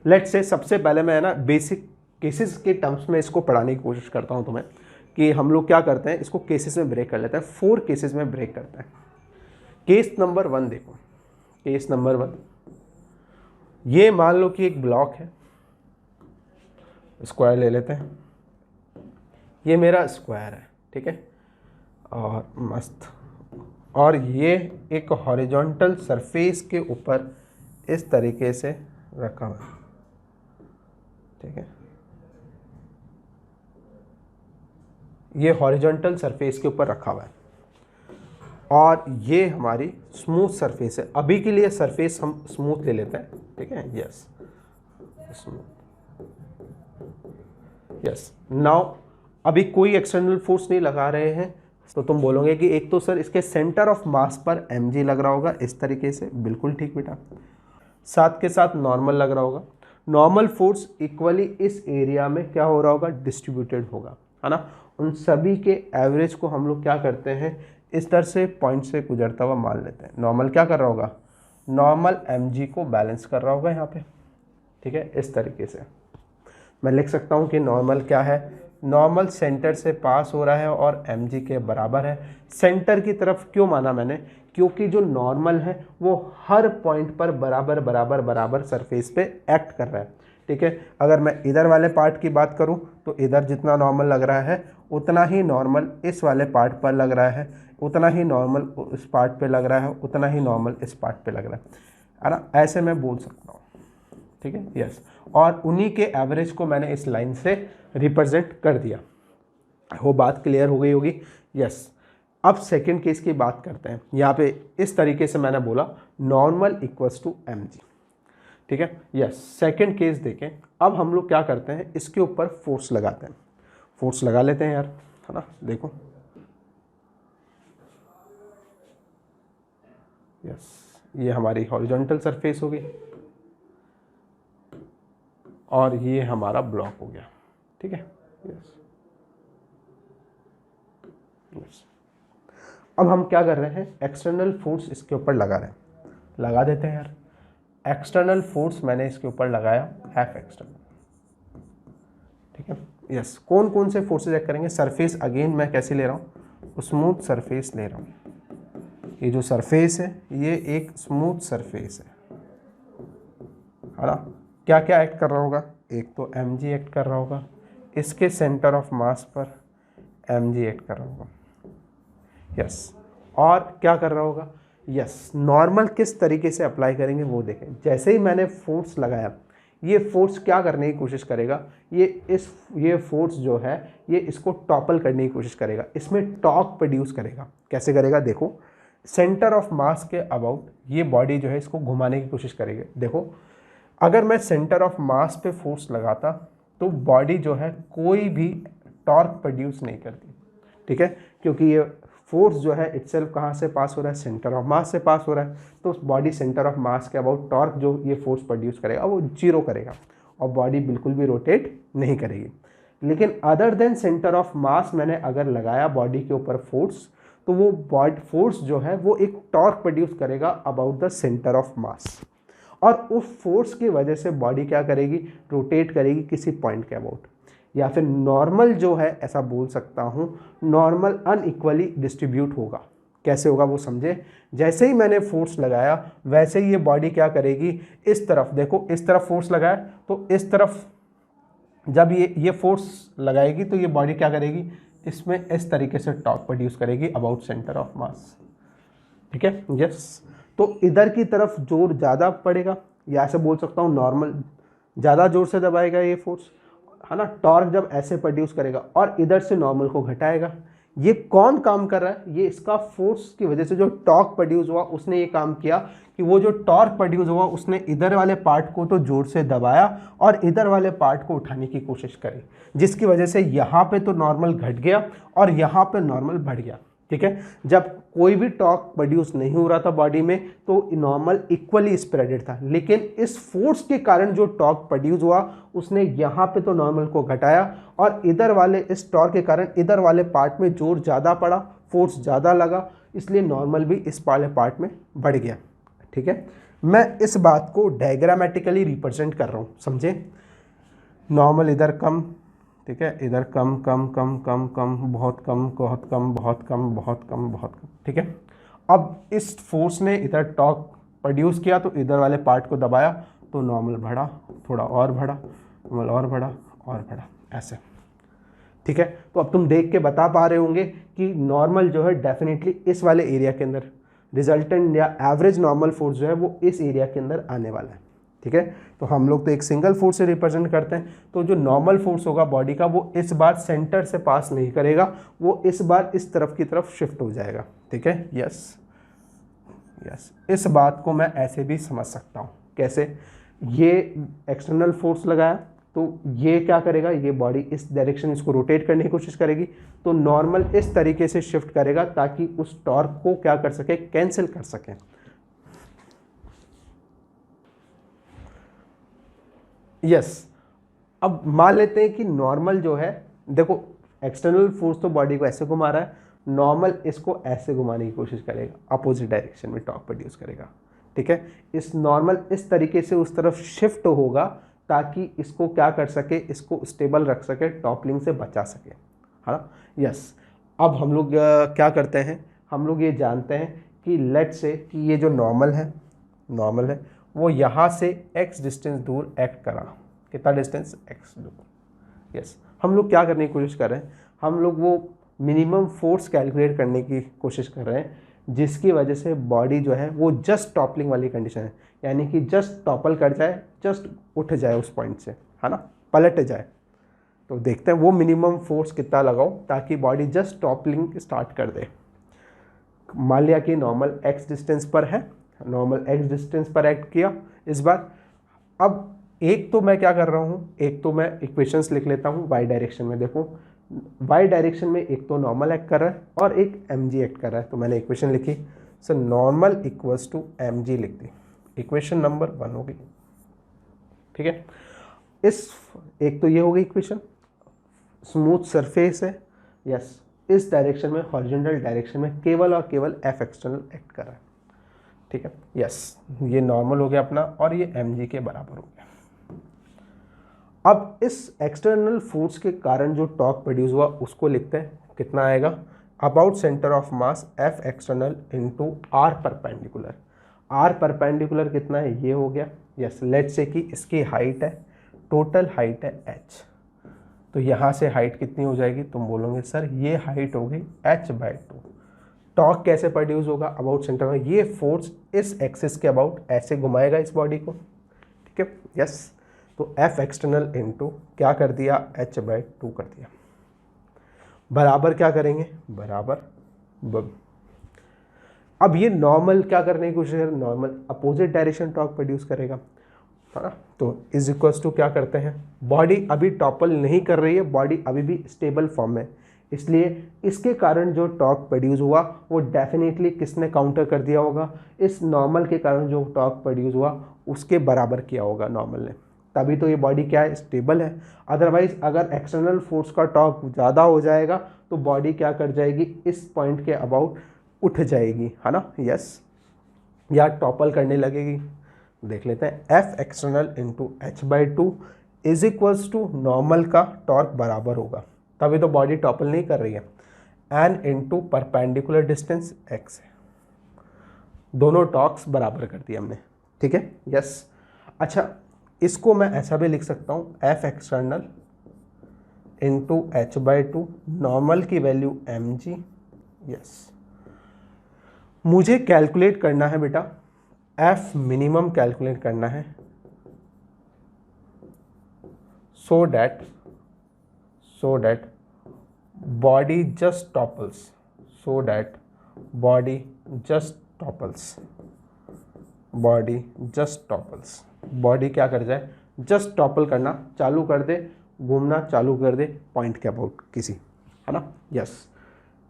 लेट्स से सबसे पहले मैं ना बेसिक केसेस के टर्म्स में इसको पढ़ाने की कोशिश करता हूँ तुम्हें, कि हम लोग क्या करते हैं, इसको केसेस में ब्रेक कर लेते हैं, 4 केसेस में ब्रेक करते हैं। केस नंबर 1 देखो, केस नंबर 1, ये मान लो कि एक ब्लॉक है, स्क्वायर ले लेते हैं, ये मेरा स्क्वायर है, ठीक है, और मस्त, और ये एक हॉरिजॉन्टल सरफेस के ऊपर इस तरीके से रखा हुआ है, ठीक है, ये हॉरिजॉन्टल सरफेस के ऊपर रखा हुआ है और ये हमारी स्मूथ सरफेस है। अभी के लिए सरफेस हम स्मूथ ले लेते हैं, ठीक है। Yes, smooth, yes. नाउ अभी कोई एक्सटर्नल फोर्स नहीं लगा रहे हैं, तो तुम बोलोगे कि एक तो सर इसके सेंटर ऑफ मास पर mg लग रहा होगा इस तरीके से, बिल्कुल ठीक बेटा, साथ के साथ नॉर्मल लग रहा होगा। नॉर्मल फोर्स इक्वली इस एरिया में क्या हो रहा होगा, डिस्ट्रीब्यूटेड होगा, है ना। उन सभी के एवरेज को हम लोग क्या करते हैं, इस तरह से पॉइंट से गुजरता हुआ मान लेते हैं। नॉर्मल क्या कर रहा होगा, नॉर्मल mg को बैलेंस कर रहा होगा यहाँ पे, ठीक है। इस तरीके से मैं लिख सकता हूँ कि नॉर्मल क्या है, नॉर्मल सेंटर से पास हो रहा है और mg के बराबर है। सेंटर की तरफ क्यों माना मैंने, क्योंकि जो नॉर्मल है वो हर पॉइंट पर बराबर बराबर बराबर सरफेस पे एक्ट कर रहा है, ठीक है। अगर मैं इधर वाले पार्ट की बात करूं तो इधर जितना नॉर्मल लग रहा है उतना ही नॉर्मल इस वाले पार्ट पर लग रहा है, उतना ही नॉर्मल इस पार्ट पे लग रहा है, उतना ही नॉर्मल इस पार्ट पे लग रहा है ना, ऐसे मैं बोल सकता हूँ, ठीक है। यस, और उन्हीं के एवरेज को मैंने इस लाइन से रिप्रेजेंट कर दिया। वो बात क्लियर हो गई होगी। यस, अब सेकंड केस की बात करते हैं। यहाँ पे इस तरीके से मैंने बोला normal equals to M G, ठीक है। यस, सेकंड केस देखें। अब हम लोग क्या करते हैं, इसके ऊपर फोर्स लगाते हैं। फोर्स लगा लेते हैं यार, है ना। देखो यस, ये हमारी हॉरिजॉन्टल सरफेस हो गई और ये हमारा ब्लॉक हो गया, ठीक है। यस यस, अब हम क्या कर रहे हैं, एक्सटर्नल फोर्स इसके ऊपर लगा रहे हैं, लगा देते हैं यार। एक्सटर्नल फोर्स मैंने इसके ऊपर लगाया एफ एक्सटर्नल, ठीक है। यस, कौन कौन से फोर्सेज एक्ट करेंगे। सरफेस अगेन मैं कैसे ले रहा हूँ, स्मूथ सरफेस ले रहा हूँ। ये जो सरफेस है ये एक स्मूथ सरफेस है ना। क्या क्या एक्ट कर रहा होगा, एक तो एम जी एक्ट कर रहा होगा, इसके सेंटर ऑफ मास पर एम जी एक्ट कर रहा होगा। यस, और क्या कर रहा होगा, यस, नॉर्मल किस तरीके से अप्लाई करेंगे वो देखें। जैसे ही मैंने फोर्स लगाया, ये फोर्स क्या करने की कोशिश करेगा, ये फोर्स जो है ये इसको टॉपल करने की कोशिश करेगा, इसमें टॉर्क प्रोड्यूस करेगा। कैसे करेगा, देखो, सेंटर ऑफ मास के अबाउट ये बॉडी जो है इसको घुमाने की कोशिश करेगी। देखो, अगर मैं सेंटर ऑफ मास पे फोर्स लगाता तो बॉडी जो है कोई भी टॉर्क प्रोड्यूस नहीं करती, ठीक है, क्योंकि ये फोर्स जो है इटसेल्फ कहाँ से पास हो रहा है, सेंटर ऑफ मास से पास हो रहा है। तो बॉडी सेंटर ऑफ मास के अबाउट टॉर्क जो ये फोर्स प्रोड्यूस करेगा वो जीरो करेगा और बॉडी बिल्कुल भी रोटेट नहीं करेगी। लेकिन अदर देन सेंटर ऑफ मास मैंने अगर लगाया बॉडी के ऊपर फोर्स, तो वो बॉडी फोर्स जो है वो एक टॉर्क प्रोड्यूस करेगा अबाउट द सेंटर ऑफ मास, और उस फोर्स की वजह से बॉडी क्या करेगी, रोटेट करेगी किसी पॉइंट के अबाउट। या फिर नॉर्मल जो है, ऐसा बोल सकता हूँ, नॉर्मल अनइक्वली डिस्ट्रीब्यूट होगा। कैसे होगा वो समझे। जैसे ही मैंने फोर्स लगाया वैसे ही ये बॉडी क्या करेगी, इस तरफ देखो, इस तरफ फोर्स लगाया तो इस तरफ जब ये फोर्स लगाएगी तो ये बॉडी क्या करेगी, इसमें इस तरीके से टॉर्क प्रोड्यूस करेगी अबाउट सेंटर ऑफ मास, ठीक है। यस, तो इधर की तरफ जोर ज़्यादा पड़ेगा, या ऐसे बोल सकता हूँ नॉर्मल ज़्यादा जोर से दबाएगा ये फोर्स, है ना। टॉर्क जब ऐसे प्रोड्यूस करेगा और इधर से नॉर्मल को घटाएगा। ये कौन काम कर रहा है, ये इसका फोर्स की वजह से जो टॉर्क प्रोड्यूस हुआ उसने ये काम किया कि वो जो टॉर्क प्रोड्यूस हुआ उसने इधर वाले पार्ट को तो जोर से दबाया और इधर वाले पार्ट को उठाने की कोशिश करी, जिसकी वजह से यहाँ पे तो नॉर्मल घट गया और यहाँ पे नॉर्मल बढ़ गया, ठीक है। जब कोई भी टॉर्क प्रोड्यूस नहीं हो रहा था बॉडी में तो नॉर्मल इक्वली स्प्रेडेड था, लेकिन इस फोर्स के कारण जो टॉर्क प्रोड्यूस हुआ उसने यहाँ पे तो नॉर्मल को घटाया और इधर वाले इस टॉर्क के कारण इधर वाले पार्ट में जोर ज़्यादा पड़ा, फोर्स ज़्यादा लगा, इसलिए नॉर्मल भी इस वाले पार्ट में बढ़ गया, ठीक है। मैं इस बात को डायग्रामेटिकली रिप्रेजेंट कर रहा हूँ, समझे। नॉर्मल इधर कम, ठीक है, इधर कम कम कम कम कम, बहुत कम बहुत कम बहुत कम बहुत कम बहुत कम, ठीक है। अब इस फोर्स ने इधर टॉर्क प्रोड्यूस किया तो इधर वाले पार्ट को दबाया तो नॉर्मल बढ़ा, थोड़ा और बढ़ा, नॉर्मल और बढ़ा और बढ़ा, ऐसे, ठीक है। तो अब तुम देख के बता पा रहे होंगे कि नॉर्मल जो है डेफिनेटली इस वाले एरिया के अंदर, रिजल्टेंट या एवरेज नॉर्मल फोर्स जो है वो इस एरिया के अंदर आने वाला है, ठीक है। तो हम लोग तो एक सिंगल फोर्स से रिप्रेजेंट करते हैं, तो जो नॉर्मल फोर्स होगा बॉडी का वो इस बार सेंटर से पास नहीं करेगा, वो इस बार इस तरफ की तरफ शिफ्ट हो जाएगा, ठीक है। यस यस, इस बात को मैं ऐसे भी समझ सकता हूँ। कैसे, ये एक्सटर्नल फोर्स लगाया तो ये क्या करेगा, ये बॉडी इस डायरेक्शन इसको रोटेट करने की कोशिश करेगी, तो नॉर्मल इस तरीके से शिफ्ट करेगा ताकि उस टॉर्क को क्या कर सके, कैंसिल कर सके। यस, अब मान लेते हैं कि नॉर्मल जो है, देखो एक्सटर्नल फोर्स तो बॉडी को ऐसे घुमा रहा है, नॉर्मल इसको ऐसे घुमाने की कोशिश करेगा, अपोजिट डायरेक्शन में टॉर्क प्रोड्यूस करेगा, ठीक है। इस नॉर्मल इस तरीके से उस तरफ शिफ्ट होगा ताकि इसको क्या कर सके, इसको स्टेबल रख सके, टॉपलिंग से बचा सके, है ना। यस, अब हम लोग क्या करते हैं, हम लोग ये जानते हैं कि लेट से कि ये जो नॉर्मल है वो यहाँ से x डिस्टेंस दूर एक्ट करा, कितना डिस्टेंस x दूर। यस, हम लोग क्या करने की कोशिश कर रहे हैं, हम लोग वो मिनिमम फोर्स कैलकुलेट करने की कोशिश कर रहे हैं जिसकी वजह से बॉडी जो है वो जस्ट टॉपलिंग वाली कंडीशन है, यानी कि जस्ट टॉपल कर जाए, जस्ट उठ जाए उस पॉइंट से, है ना, पलट जाए। तो देखते हैं वो मिनिमम फोर्स कितना लगाओ ताकि बॉडी जस्ट टॉपलिंग स्टार्ट कर दे। मान लिया कि नॉर्मल x डिस्टेंस पर है, नॉर्मल x डिस्टेंस पर एक्ट किया इस बार। अब एक तो मैं क्या कर रहा हूँ, एक तो मैं इक्वेशंस लिख लेता हूँ y डायरेक्शन में। देखो y डायरेक्शन में एक तो नॉर्मल एक्ट कर रहा है और एक mg एक्ट कर रहा है, तो मैंने इक्वेशन लिखी, so normal equals to mg लिख दी, इक्वेशन नंबर 1 होगी। ठीक है, इस एक तो ये हो गई इक्वेशन, स्मूथ सरफेस है, यस, इस डायरेक्शन में, हॉरिजॉन्टल डायरेक्शन में केवल और केवल एफ एक्सटर्नल एक्ट कर रहा है। ठीक है, यस, ये नॉर्मल हो गया अपना और ये mg के बराबर हो गया। अब इस एक्सटर्नल फोर्स के कारण जो टॉर्क प्रोड्यूस हुआ उसको लिखते हैं, कितना आएगा, about centre of mass F external into R perpendicular. R perpendicular कितना है, ये हो गया। यस, लेट से कि इसकी हाइट है, टोटल हाइट है h, तो यहाँ से हाइट कितनी हो जाएगी, तुम बोलोगे सर ये हाइट हो गई h/2। टॉर्क कैसे प्रोड्यूस होगा, अबाउट सेंटर में, ये फोर्स इस एक्सिस के अबाउट ऐसे घुमाएगा इस बॉडी को। ठीक है, यस, तो एफ एक्सटर्नल इंटू क्या कर दिया, h/2 कर दिया, बराबर क्या करेंगे, बराबर अब ये नॉर्मल क्या करने की कोशिश है, normal opposite direction torque produce करेगा, है ना। तो इज इक्वल्स टू क्या करते हैं, बॉडी अभी टॉपल नहीं कर रही है, बॉडी अभी भी स्टेबल फॉर्म में, इसलिए इसके कारण जो टॉर्क प्रोड्यूस हुआ वो डेफिनेटली किसने काउंटर कर दिया होगा, इस नॉर्मल के कारण जो टॉर्क प्रोड्यूस हुआ उसके बराबर किया होगा नॉर्मल ने, तभी तो ये बॉडी क्या है, स्टेबल है। अदरवाइज अगर एक्सटर्नल फोर्स का टॉर्क ज़्यादा हो जाएगा तो बॉडी क्या कर जाएगी, इस पॉइंट के अबाउट उठ जाएगी, है ना, यस, या टॉपल करने लगेगी। देख लेते हैं, F external into h/2 is equals to normal का टॉर्क बराबर होगा, तभी तो बॉडी टॉपल नहीं कर रही है, N into perpendicular distance x है, दोनों टॉर्क्स बराबर कर दिए हमने। ठीक है, यस, अच्छा इसको मैं ऐसा भी लिख सकता हूँ, F external into h/2, normal की वैल्यू mg। यस, मुझे कैलकुलेट करना है बेटा, एफ मिनिमम कैलकुलेट करना है, so that body just topples, so that body just topples, body क्या कर जाए, जस्ट टॉपल करना चालू कर दे, घूमना चालू कर दे पॉइंट के अबाउट किसी, है ना, यस।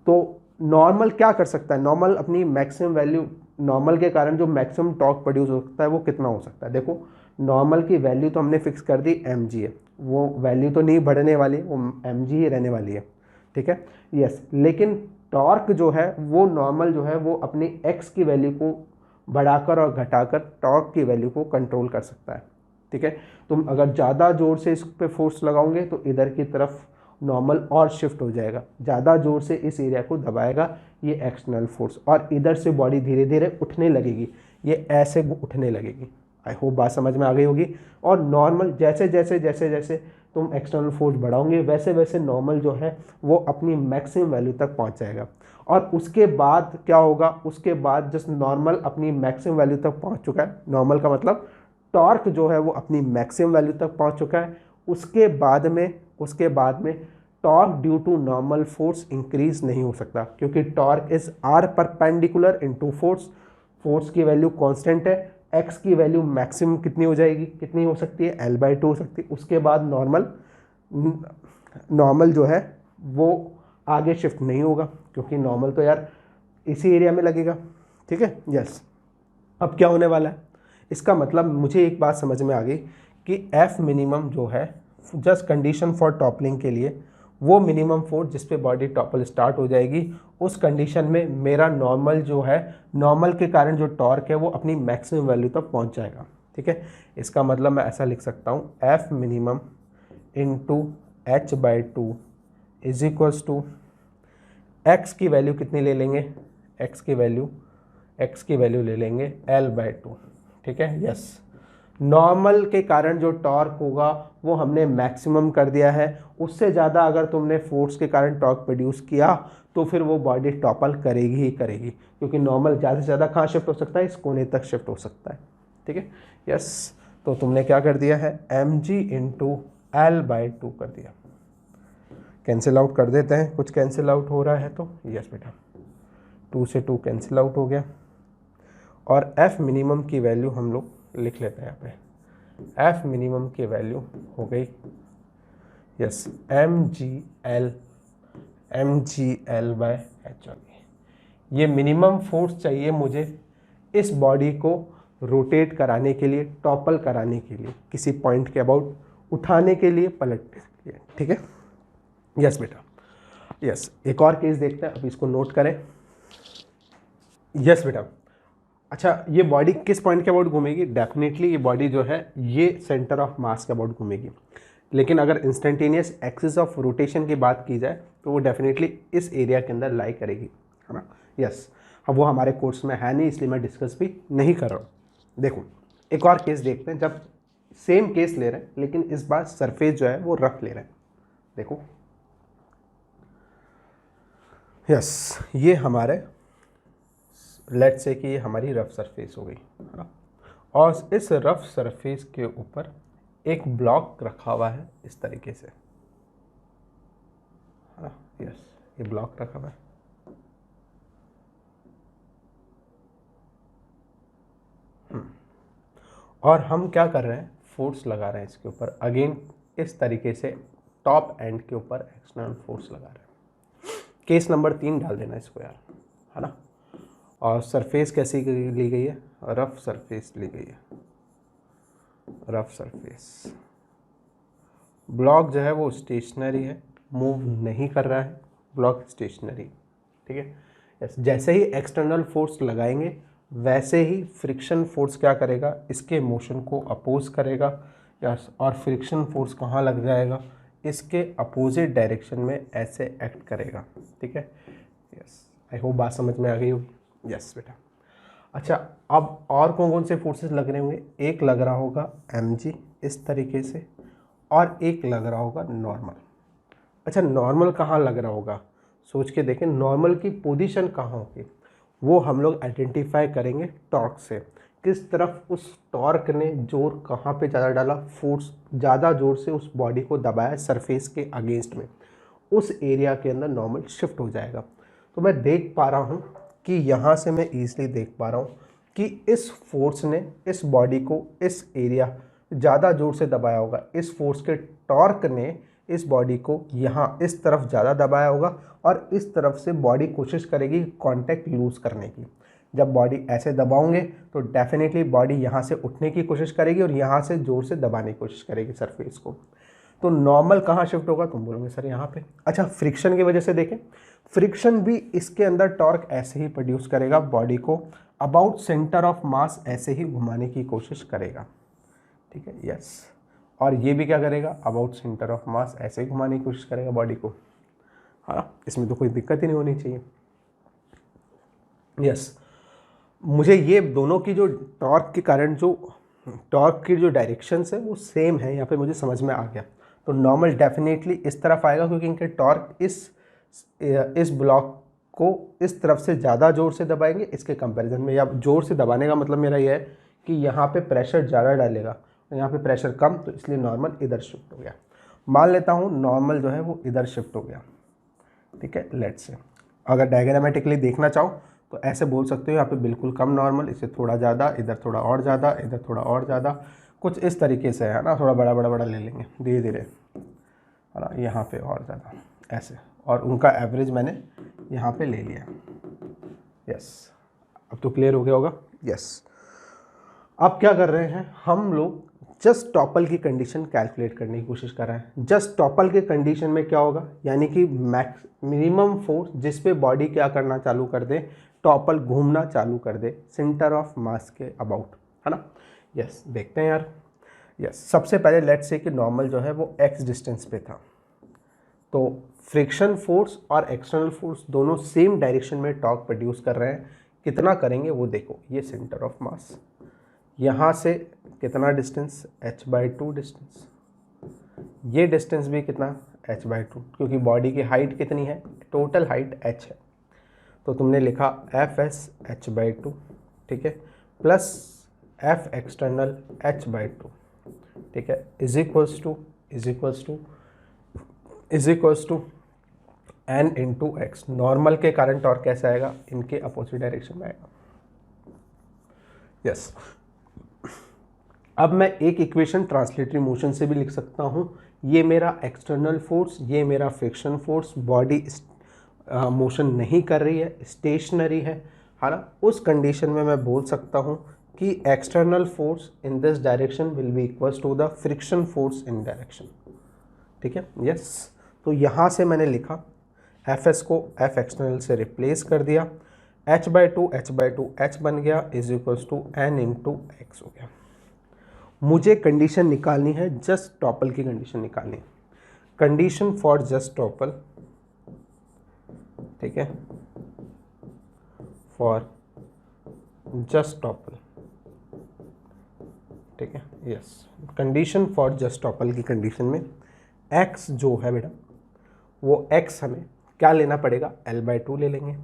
तो नॉर्मल क्या कर सकता है, नॉर्मल अपनी मैक्सिमम वैल्यू, नॉर्मल के कारण जो मैक्सिमम टॉर्क प्रोड्यूस हो सकता है वो कितना हो सकता है, देखो नॉर्मल की वैल्यू तो हमने फिक्स कर दी mg है, वो वैल्यू तो नहीं बढ़ने वाली, वो mg ही रहने वाली है। ठीक है, यस, लेकिन टॉर्क जो है वो नॉर्मल जो है वो अपनी x की वैल्यू को बढ़ाकर और घटाकर टॉर्क की वैल्यू को कंट्रोल कर सकता है। ठीक है, तुम अगर ज़्यादा ज़ोर से इस पर फोर्स लगाओगे तो इधर की तरफ नॉर्मल और शिफ्ट हो जाएगा, ज़्यादा ज़ोर से इस एरिया को दबाएगा ये एक्सटर्नल फोर्स, और इधर से बॉडी धीरे धीरे उठने लगेगी, ये ऐसे उठने लगेगी। आई होप बात समझ में आ गई होगी। और नॉर्मल जैसे जैसे तुम एक्सटर्नल फोर्स बढ़ाओगे वैसे वैसे नॉर्मल जो है वो अपनी मैक्सिमम वैल्यू तक पहुंच जाएगा, और उसके बाद क्या होगा, उसके बाद जस्ट नॉर्मल अपनी मैक्सिमम वैल्यू तक पहुंच चुका है, नॉर्मल का मतलब टॉर्क जो है वो अपनी मैक्सिमम वैल्यू तक पहुंच चुका है, उसके बाद में torque due to normal force increase नहीं हो सकता, क्योंकि torque is R perpendicular into force की वैल्यू कांस्टेंट है, x की वैल्यू मैक्सिमम कितनी हो जाएगी, कितनी हो सकती है, L/2 हो सकती है, उसके बाद नॉर्मल जो है वो आगे शिफ्ट नहीं होगा, क्योंकि नॉर्मल तो यार इसी एरिया में लगेगा। ठीक है, यस, अब क्या होने वाला है, इसका मतलब मुझे एक बात समझ में आ गई कि एफ मिनिमम जो है जस्ट कंडीशन फॉर टॉपलिंग के लिए, वो मिनिमम फोर्स जिस पे बॉडी टॉपल स्टार्ट हो जाएगी, उस कंडीशन में मेरा नॉर्मल जो है, नॉर्मल के कारण जो टॉर्क है वो अपनी मैक्सिमम वैल्यू तक पहुंच जाएगा। ठीक है, इसका मतलब मैं ऐसा लिख सकता हूँ, F minimum into h/2 is equals to X की वैल्यू कितनी ले लेंगे, एक्स की वैल्यू एक्स की वैल्यू ले लेंगे L/2, ठीक है। यस, नॉर्मल के कारण जो टॉर्क होगा वो हमने मैक्सिमम कर दिया है। उससे ज़्यादा अगर तुमने फोर्स के कारण टॉर्क प्रोड्यूस किया तो फिर वो बॉडी टॉपल करेगी ही करेगी, क्योंकि नॉर्मल ज़्यादा से ज़्यादा कहाँ शिफ्ट हो सकता है, इस कोने तक शिफ्ट हो सकता है, ठीक है। यस, तो तुमने क्या कर दिया है, mg इंटू L/2 कर दिया। कैंसिल आउट कर देते हैं, कुछ कैंसिल आउट हो रहा है तो यस बेटा, 2 से 2 कैंसिल आउट हो गया। और F मिनिमम की वैल्यू हम लोग लिख लेते हैं यहाँ पे। F मिनिमम की वैल्यू हो गई यस mgL/h। ये मिनिमम फोर्स चाहिए मुझे इस बॉडी को रोटेट कराने के लिए, टॉपल कराने के लिए, किसी पॉइंट के अबाउट उठाने के लिए, पलटने के लिए, ठीक है। यस बेटा, यस, एक और केस देखते हैं, अब इसको नोट करें। यस बेटा, अच्छा ये बॉडी किस पॉइंट के अबाउट घूमेगी, डेफिनेटली ये बॉडी जो है ये सेंटर ऑफ मास के अबाउट घूमेगी। लेकिन अगर इंस्टेंटेनियस एक्सिस ऑफ रोटेशन की बात की जाए तो वो डेफिनेटली इस एरिया के अंदर लाई करेगी, है ना। यस, अब वो हमारे कोर्स में है नहीं, इसलिए मैं डिस्कस भी नहीं कर रहा हूँ। देखो एक और केस देखते हैं, जब सेम केस ले रहे हैं लेकिन इस बार सरफेस जो है वो रफ ले रहे हैं। देखो यस, ये हमारे लेट्स से कि ये हमारी रफ सरफेस हो गई, है ना। और इस रफ सरफेस के ऊपर एक ब्लॉक रखा हुआ है इस तरीके से, है ना। यस, ये ब्लॉक रखा हुआ है। और हम क्या कर रहे हैं, फोर्स लगा रहे हैं इसके ऊपर, अगेन इस तरीके से टॉप एंड के ऊपर एक्सटर्नल फोर्स लगा रहे हैं। केस नंबर 3 डाल देना इसको यार, है ना। और सरफेस कैसी ली गई है, रफ सरफेस ली गई है, रफ सरफेस। ब्लॉक जो है वो स्टेशनरी है, मूव नहीं कर रहा है, ब्लॉक स्टेशनरी, ठीक है। यस, जैसे ही एक्सटर्नल फोर्स लगाएंगे वैसे ही फ्रिक्शन फोर्स क्या करेगा, इसके मोशन को अपोज करेगा। यस, और फ्रिक्शन फोर्स कहाँ लग जाएगा, इसके अपोजिट डायरेक्शन में ऐसे एक्ट करेगा, ठीक है। यस, आई होप बात समझ में आ गई होगी। यस बेटा, अच्छा अब और कौन कौन से फोर्सेस लग रहे होंगे, एक लग रहा होगा mg इस तरीके से, और एक लग रहा होगा नॉर्मल। अच्छा नॉर्मल कहाँ लग रहा होगा, सोच के देखें, नॉर्मल की पोजीशन कहाँ होगी, वो हम लोग आइडेंटिफाई करेंगे टॉर्क से। किस तरफ उस टॉर्क ने जोर कहाँ पे ज़्यादा डाला, फोर्स ज़्यादा जोर से उस बॉडी को दबाया सरफेस के अगेंस्ट में, उस एरिया के अंदर नॉर्मल शिफ्ट हो जाएगा। तो मैं देख पा रहा हूँ कि यहाँ से मैं ईजिली देख पा रहा हूँ कि इस फोर्स ने इस बॉडी को इस एरिया ज़्यादा जोर से दबाया होगा, इस फोर्स के टॉर्क ने इस बॉडी को यहाँ इस तरफ ज़्यादा दबाया होगा, और इस तरफ से बॉडी कोशिश करेगी कांटेक्ट लूज़ करने की। जब बॉडी ऐसे दबाओगे तो डेफिनेटली बॉडी यहाँ से उठने की कोशिश करेगी और यहाँ से ज़ोर से दबाने की कोशिश करेगी सरफेस को। तो नॉर्मल कहाँ शिफ्ट होगा, तुम बोलोगे सर यहाँ पे। अच्छा फ्रिक्शन की वजह से देखें, फ्रिक्शन भी इसके अंदर टॉर्क ऐसे ही प्रोड्यूस करेगा, बॉडी को अबाउट सेंटर ऑफ मास ऐसे ही घुमाने की कोशिश करेगा, ठीक है। यस, और ये भी क्या करेगा, अबाउट सेंटर ऑफ मास ऐसे ही घुमाने की कोशिश करेगा बॉडी को, हाँ, इसमें तो कोई दिक्कत ही नहीं होनी चाहिए। यस, मुझे ये दोनों की जो टॉर्क के कारण जो टॉर्क की जो डायरेक्शंस है वो सेम है, यहाँ पे मुझे समझ में आ गया। तो नॉर्मल डेफिनेटली इस तरफ आएगा क्योंकि इनके टॉर्क इस ब्लॉक को इस तरफ से ज़्यादा ज़ोर से दबाएंगे इसके कंपैरिजन में। या ज़ोर से दबाने का मतलब मेरा ये है कि यहाँ पे प्रेशर ज़्यादा डालेगा, यहाँ पे प्रेशर कम, तो इसलिए नॉर्मल इधर शिफ्ट हो गया। मान लेता हूँ नॉर्मल जो है वो इधर शिफ्ट हो गया, ठीक है। लेट्स से अगर डायग्रामेटिकली देखना चाहो तो ऐसे बोल सकते हो, यहाँ पे बिल्कुल कम नॉर्मल, इससे थोड़ा ज़्यादा, इधर थोड़ा और ज़्यादा, इधर थोड़ा और ज़्यादा, कुछ इस तरीके से है ना। थोड़ा बड़ा बड़ा बड़ा ले लेंगे धीरे धीरे, है ना, यहाँ पे और ज़्यादा ऐसे, और उनका एवरेज मैंने यहाँ पे ले लिया। यस, अब तो क्लियर हो गया होगा। यस, अब क्या कर रहे हैं हम लोग, जस्ट टॉपल की कंडीशन कैलकुलेट करने की कोशिश कर रहे हैं। जस्ट टॉपल के कंडीशन में क्या होगा, यानी कि मैक्स मिनिमम फोर्स जिस पे बॉडी क्या करना चालू कर दे, टॉपल घूमना चालू कर दे सेंटर ऑफ मास के अबाउट, है ना। यस, देखते हैं यार। यस, सबसे पहले लेट्स से कि नॉर्मल जो है वो एक्स डिस्टेंस पे था, तो फ्रिक्शन फोर्स और एक्सटर्नल फोर्स दोनों सेम डायरेक्शन में टॉर्क प्रोड्यूस कर रहे हैं। कितना करेंगे वो देखो, ये सेंटर ऑफ मास, यहाँ से कितना डिस्टेंस h/2 डिस्टेंस, ये डिस्टेंस भी कितना h/2, क्योंकि बॉडी की हाइट कितनी है, टोटल हाइट h है, तो तुमने लिखा Fs h/2, ठीक है, प्लस F एक्सटर्नल h/2, ठीक है, is equals to n into X. Normal के कारण टॉर्क कैसे आएगा, इनके अपोजिट डायरेक्शन में आएगा। यस अब मैं एक इक्वेशन ट्रांसलेटरी मोशन से भी लिख सकता हूँ, ये मेरा एक्सटर्नल फोर्स, ये मेरा फ्रिक्शन फोर्स, बॉडी मोशन नहीं कर रही है, स्टेशनरी है ना, उस कंडीशन में मैं बोल सकता हूँ कि external force in this direction will be equals to the friction force in direction, ठीक है। यस तो यहाँ से मैंने लिखा Fs को F एक्सटर्नल से रिप्लेस कर दिया, h/2 h बन गया is equals to n into X हो गया। मुझे कंडीशन निकालनी है, जस्ट टॉपल की कंडीशन निकालनी है, कंडीशन फॉर जस्ट टॉपल, ठीक है, फॉर जस्ट टॉपल, ठीक है। Yes condition for just topple की कंडीशन में x जो है बेटा वो x हमें क्या लेना पड़ेगा, L/2 ले लेंगे।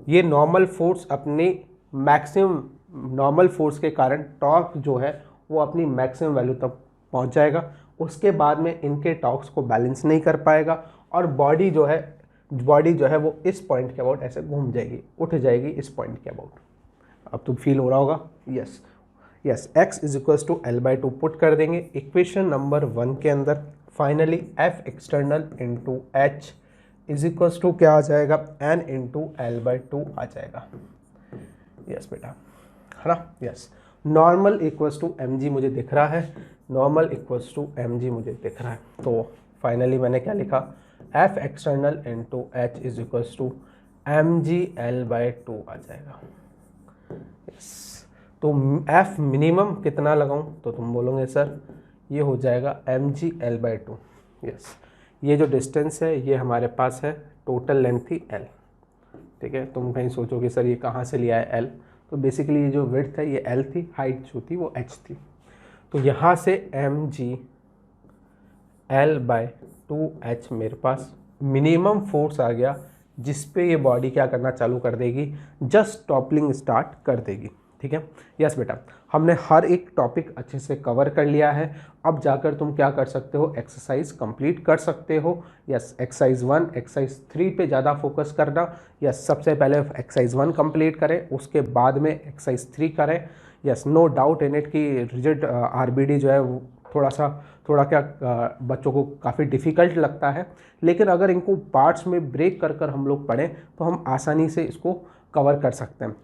ये नॉर्मल फोर्स अपने मैक्सिमम, नॉर्मल फोर्स के कारण टॉर्क जो है वो अपनी मैक्सिमम वैल्यू तक पहुंच जाएगा, उसके बाद में इनके टॉर्क्स को बैलेंस नहीं कर पाएगा और बॉडी जो है वो इस पॉइंट के अबाउट ऐसे घूम जाएगी, उठ जाएगी इस पॉइंट के अबाउट। अब तो फील हो रहा होगा। Yes x is equals to L/2 put कर देंगे इक्वेशन नंबर 1 के अंदर। Finally F external into h is equals to क्या आ जाएगा, n इंटू L/2 आ जाएगा। यस बेटा, है ना। Yes normal equals to mg मुझे दिख रहा है, नॉर्मल इक्वल्स टू mg मुझे दिख रहा है, तो फाइनली मैंने क्या लिखा, F external into h is equals to mg L/2 आ जाएगा। यस तो F मिनिमम कितना लगाऊं, तो तुम बोलोगे सर ये हो जाएगा mg L/2। यस ये जो डिस्टेंस है ये हमारे पास है, टोटल लेंथ थी L, ठीक है। तुम कहीं सोचोगे सर ये कहाँ से लिया है L, तो बेसिकली ये जो विड्थ है ये L थी, हाइट जो थी वो h थी, तो यहाँ से mg L/2h मेरे पास मिनिमम फोर्स आ गया जिस पे ये बॉडी क्या करना चालू कर देगी, जस्ट टॉपलिंग स्टार्ट कर देगी, ठीक है। यस बेटा हमने हर एक टॉपिक अच्छे से कवर कर लिया है, अब जाकर तुम क्या कर सकते हो, एक्सरसाइज कंप्लीट कर सकते हो। यस एक्सरसाइज 1 एक्सरसाइज 3 पे ज़्यादा फोकस करना। यस सबसे पहले एक्सरसाइज 1 कंप्लीट करें, उसके बाद में एक्सरसाइज 3 करें। Yes no doubt in it कि रिजिड आरबीडी जो है वो थोड़ा क्या बच्चों को काफ़ी डिफ़िकल्ट लगता है, लेकिन अगर इनको पार्ट्स में ब्रेक कर कर हम लोग पढ़ें तो हम आसानी से इसको कवर कर सकते हैं।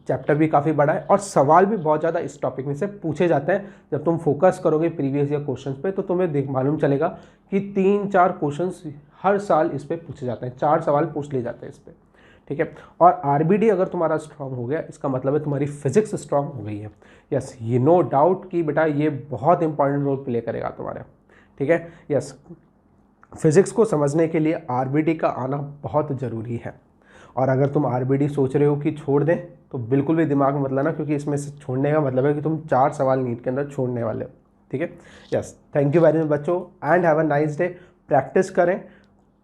चैप्टर भी काफ़ी बड़ा है और सवाल भी बहुत ज़्यादा इस टॉपिक में से पूछे जाते हैं। जब तुम फोकस करोगे प्रीवियस ईयर क्वेश्चंस पे तो तुम्हें मालूम चलेगा कि 3-4 क्वेश्चंस हर साल इस पे पूछे जाते हैं, 4 सवाल पूछ लिए जाते हैं इस पे, ठीक है। और आरबीडी अगर तुम्हारा स्ट्रांग हो गया इसका मतलब है तुम्हारी फिजिक्स स्ट्रांग हो गई है। यस ये नो डाउट कि बेटा ये बहुत इंपॉर्टेंट रोल प्ले करेगा तुम्हारा, ठीक है। यस फिजिक्स को समझने के लिए आरबीडी का आना बहुत ज़रूरी है, और अगर तुम आरबीडी सोच रहे हो कि छोड़ दें तो बिल्कुल भी दिमाग में मत लाना, क्योंकि इसमें से छोड़ने का मतलब है कि तुम 4 सवाल नीट के अंदर छोड़ने वाले हो, ठीक है। Yes thank you very much बच्चों and have a nice day. Practice करें,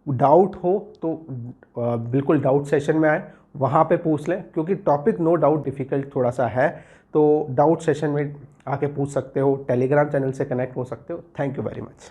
डाउट हो तो बिल्कुल डाउट सेशन में आए, वहाँ पे पूछ लें, क्योंकि टॉपिक नो डाउट डिफ़िकल्ट थोड़ा सा है, तो डाउट सेशन में आके पूछ सकते हो, टेलीग्राम चैनल से कनेक्ट हो सकते हो। Thank you very much.